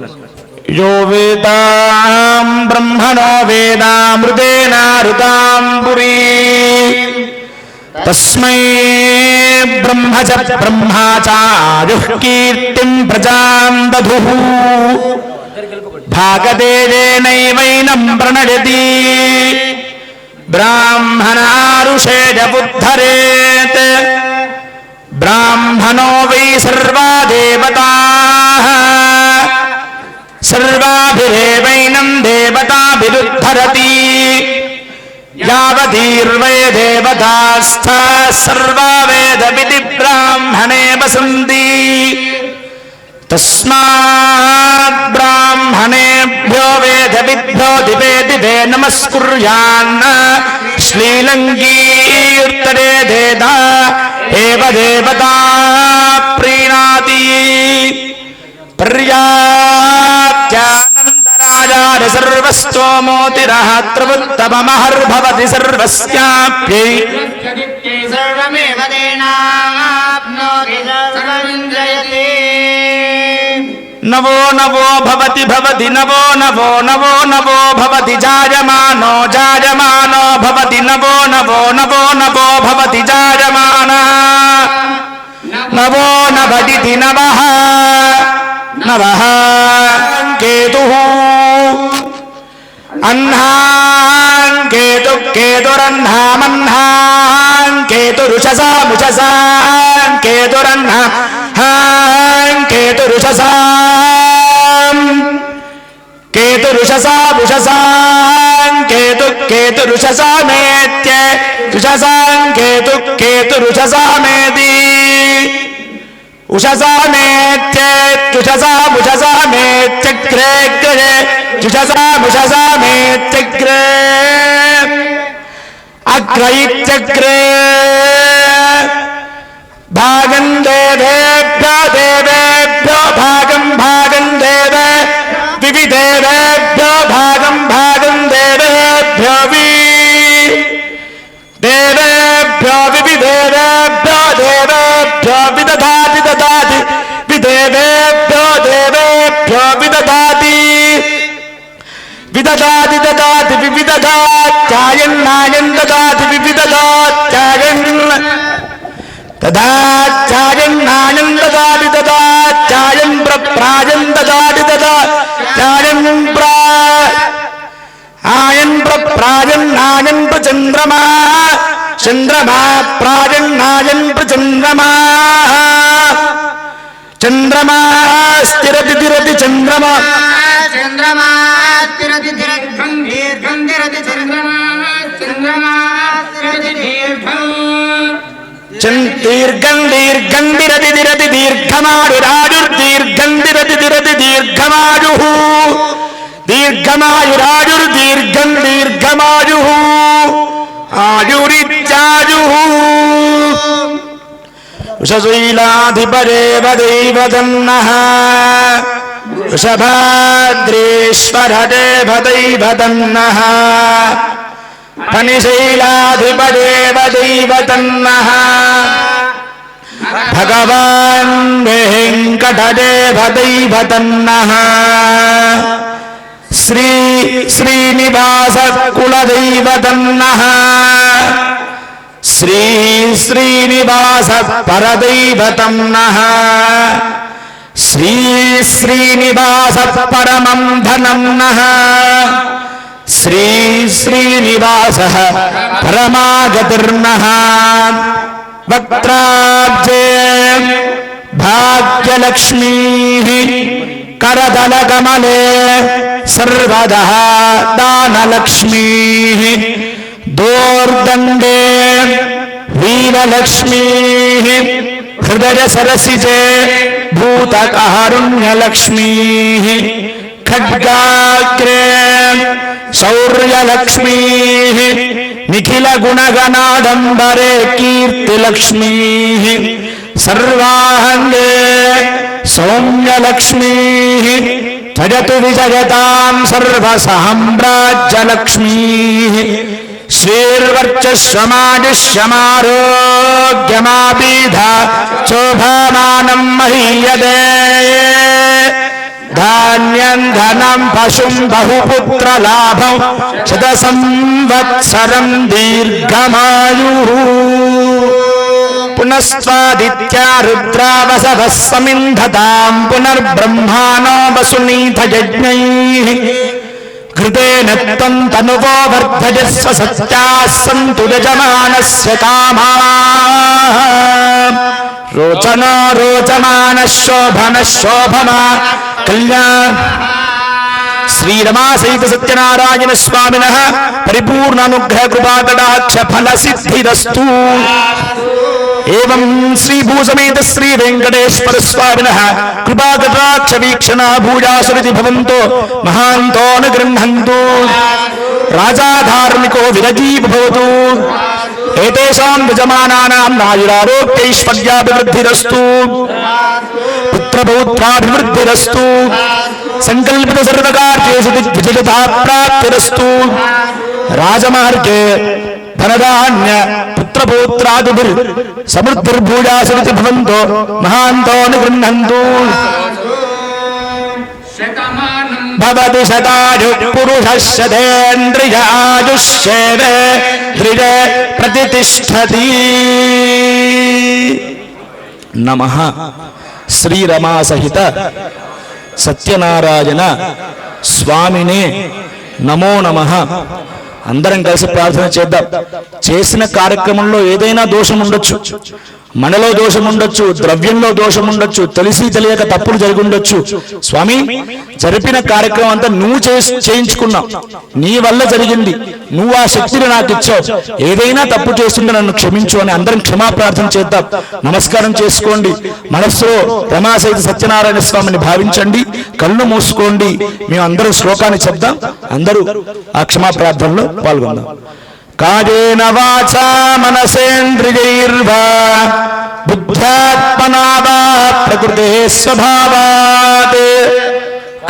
యో వేదాం బ్రహ్మణో వేదామృతేనారుతాం పురీ తస్మై బ్రహ్మచ బ్రహ్మాచార్యుః కీర్తిం ప్రజాం దధుః భాగదేవేనైవైనం ప్రణయతి బ్రాహ్మణారుషేజముద్ధరేత్ బ్రాహ్మణో వై సర్వా దేవతాః సర్వాభిరేవైనం దేవతాభిరుద్ధరతి యావదీర్వై దేవతాస్థా సర్వా వేదవిది బ్రాహ్మణే వసంతి తస్మాత్ బ్రాహ్మణేభ్యో వేదవిద్భ్యో దివే దివే నమస్కుర్యాన్న శ్రీలంకీయుత్తరే దేదా ఏవ దేవతా ప్రీణాతి పర్యాప్త్యానందరాజార సర్వస్తోమోతిరహత్రవుత్తమమహర్భవతి సర్వస్యాప్యై సర్వమేవ దేనాప్నోతి సర్వమింద్రయతే నవో నవో భవతి భవతి నవో నవో నవో నవో భవతి జాయమానో జాయమానో భవతి నవో నవో నవో నవో భవతి జాయమానా నవో నవదితి నవః నవః కేతుః అహ్నాం కేతు కేతురహ్నామహ్నాం కేతురుషసాముషసాం కేతురహ్నాం కేతురుషసాం కేతురుషసాముషసాం కేతురుషసామేత్య రుషసాం కేతురుషసామేతి ఉషసామేత్యుషసాముషసామేత్యగ్రే గ్రే చుషసాముషసామేత్యగ్రే అగ్రయిత్యగ్రే భాగం దేవేభ్యో దేవేభ్యో భాగం భాగం దేవే వివిదేవేభ్యో భాగం భాగం దేవేభ్యో దేవేభ్యో వివిదేవేభ్యో దేవేభ్యో విదధాతి దదాతి విదేవేభ్యో దేవేభ్యో విదధాతి విదధాతి దదాతి వివిదధాత్య ఛాయన్నాయం దదాతి వివిదదాత్యాయన్ తదాచాయన్నాయం దదాతి తదాచాయం ప్రప్రాయం దదాతి తదాచాయం ఆయన్ ప్రప్రాయన్నాయం చంద్రమా చంద్రమా ప్రాయన్నాయం చంద్రమా చంద్రమా స్థిరతి తిరతి చంద్రమా చంద్రమా తిరతి దీర్ఘం దీర్ఘం తిరతి చంద్రమా చంద్రమా తిరతి దీర్ఘం దీర్ఘం దీర్ఘం తిరతి తిరతి దీర్ఘమాయురాజుర్దీర్ఘం తిరతి తిరతి దీర్ఘమాయు దీర్ఘమాయురాజుర్దీర్ఘం దీర్ఘమాయు ఆయురిత్యాయు వృషశైలాధిపరేవ దైవతన్నః వృషభాద్రేశ్వరదేవ దైవతన్నః ఫణిశైలాధిపరేవ దైవతన్నః భగవాన్ వెంకటదేవ దైవతన్నః శ్రీ శ్రీనివాస కులదైవతన్నః శ్రీ శ్రీనివాస పరదైవతన్నః శ్రీ శ్రీనివాస పరమం ధనన్నః శ్రీ శ్రీనివాస పరమాగతిర్నః వక్త్రాబ్జే భాగ్యలక్ష్మీ करदलकमले सर्वदा दानलक्ष्मी दोर्दंडे वीरलक्ष्मी हृदय सरसिजे भूतकारुण्यलक्ष्मी खड्गाग्रे शौर्यलक्ष्मी निखिल गुणगणाडंबरे कीर्तिलक्ष्मी सर्वांगे सौम्यलक्ष्मी जगतु विजयतां सर्वसाम्राज्यलक्ष्मी श्रीर्वर्चस्वमादिश्यमारोग्यमापीधा शोभामानं महीयते धान्यं धनं पशुं बहुपुत्रलाभं शतसंवत्सरं दीर्घमायुः पुनस्त्वादित्या रुद्रावसवः समिन्धतां पुनर्ब्रह्माणो वसुनीथयज्ञैः घृतेन त्वं तनुवो वर्धयस्व सत्याः सन्तु यजमानस्य कामाः रोचनो रोचमानः शोभनः शोभमा कल्याण श्री रमा सहित सत्यनारायण स्वामिनः परिपूर्ण अनुग्रह कृपा कटाक्ष फल सिद्धिरस्तु एवं श्री भूसमेत श्री वेंकटेश्वर स्वामिनः कृपा कटाक्ष वीक्षणा भूयासुरिति भवन्तो महान्तो न गृह्णन्तु राजा धार्मिको विरजी भवतु एतेषां यजमानानां आयुरारोग्यैश्वर्याभिवृद्धिरस्तु पुत्रपौत्राभिवृद्धिरस्तु संकल्पित सर्वकार्येषु दिग्विजयता प्राप्तिरस्तु राजमार्गे धनधान्य पुत्रपौत्रादिभिः समृद्धिर्भूयासुरिति भवन्तो महान्तो न गृह्णन्तु भवति शतायुः पुरुषः शतेन्द्रिय आयुष्येवेन्द्रिये प्रतितिष्ठति नमः श्रीरमा सहित సత్యనారాయణ స్వామినే నమో నమః. అందరం కలిసి ప్రార్థన చేద్దాం. చేసిన కార్యక్రమంలో ఏదైనా దోషం ఉండొచ్చు, మనలో దోషం ఉండొచ్చు, ద్రవ్యంలో దోషం ఉండొచ్చు, తెలిసి తెలియక తప్పులు జరిగి ఉండొచ్చు. స్వామి, జరిపిన కార్యక్రమం అంతా నువ్వు చేయించుకున్నావు, నీ వల్ల జరిగింది, నువ్వు ఆ శక్తిని నాకు ఇచ్చావు, ఏదైనా తప్పు చేస్తుంటే నన్ను క్షమించు అని అందరం క్షమా ప్రార్థన చేద్దాం. నమస్కారం చేసుకోండి. మనస్సులో రమా సహిత సత్యనారాయణ స్వామిని భావించండి, కళ్ళు మూసుకోండి. మేము అందరూ శ్లోకాన్ని చెప్దాం. అందరూ ఆ క్షమా ప్రార్థనలో పాల్గొందాం. కాయేన వాచా మనసేంద్రియైర్వా బుద్ధ్యాత్మనా వా ప్రకృతే స్వభావాత్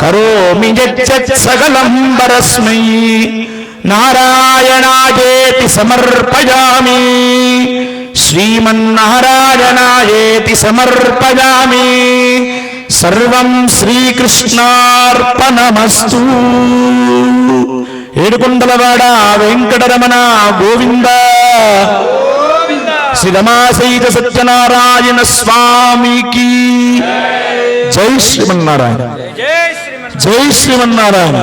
కరోమి యచ్చత్ సకలం పరస్మై నారాయణాయేతి సమర్పయామి. శ్రీమన్నారాయణాయేతి సమర్పయామి. సర్వం శ్రీకృష్ణార్పణమస్తు. ఏడుకొండలవాడ వెంకటరమణ గోవింద శ్రీరమాసైత సత్యనారాయణ స్వామికి జై శ్రీమన్నారాయణ. జై శ్రీమన్నారాయణ.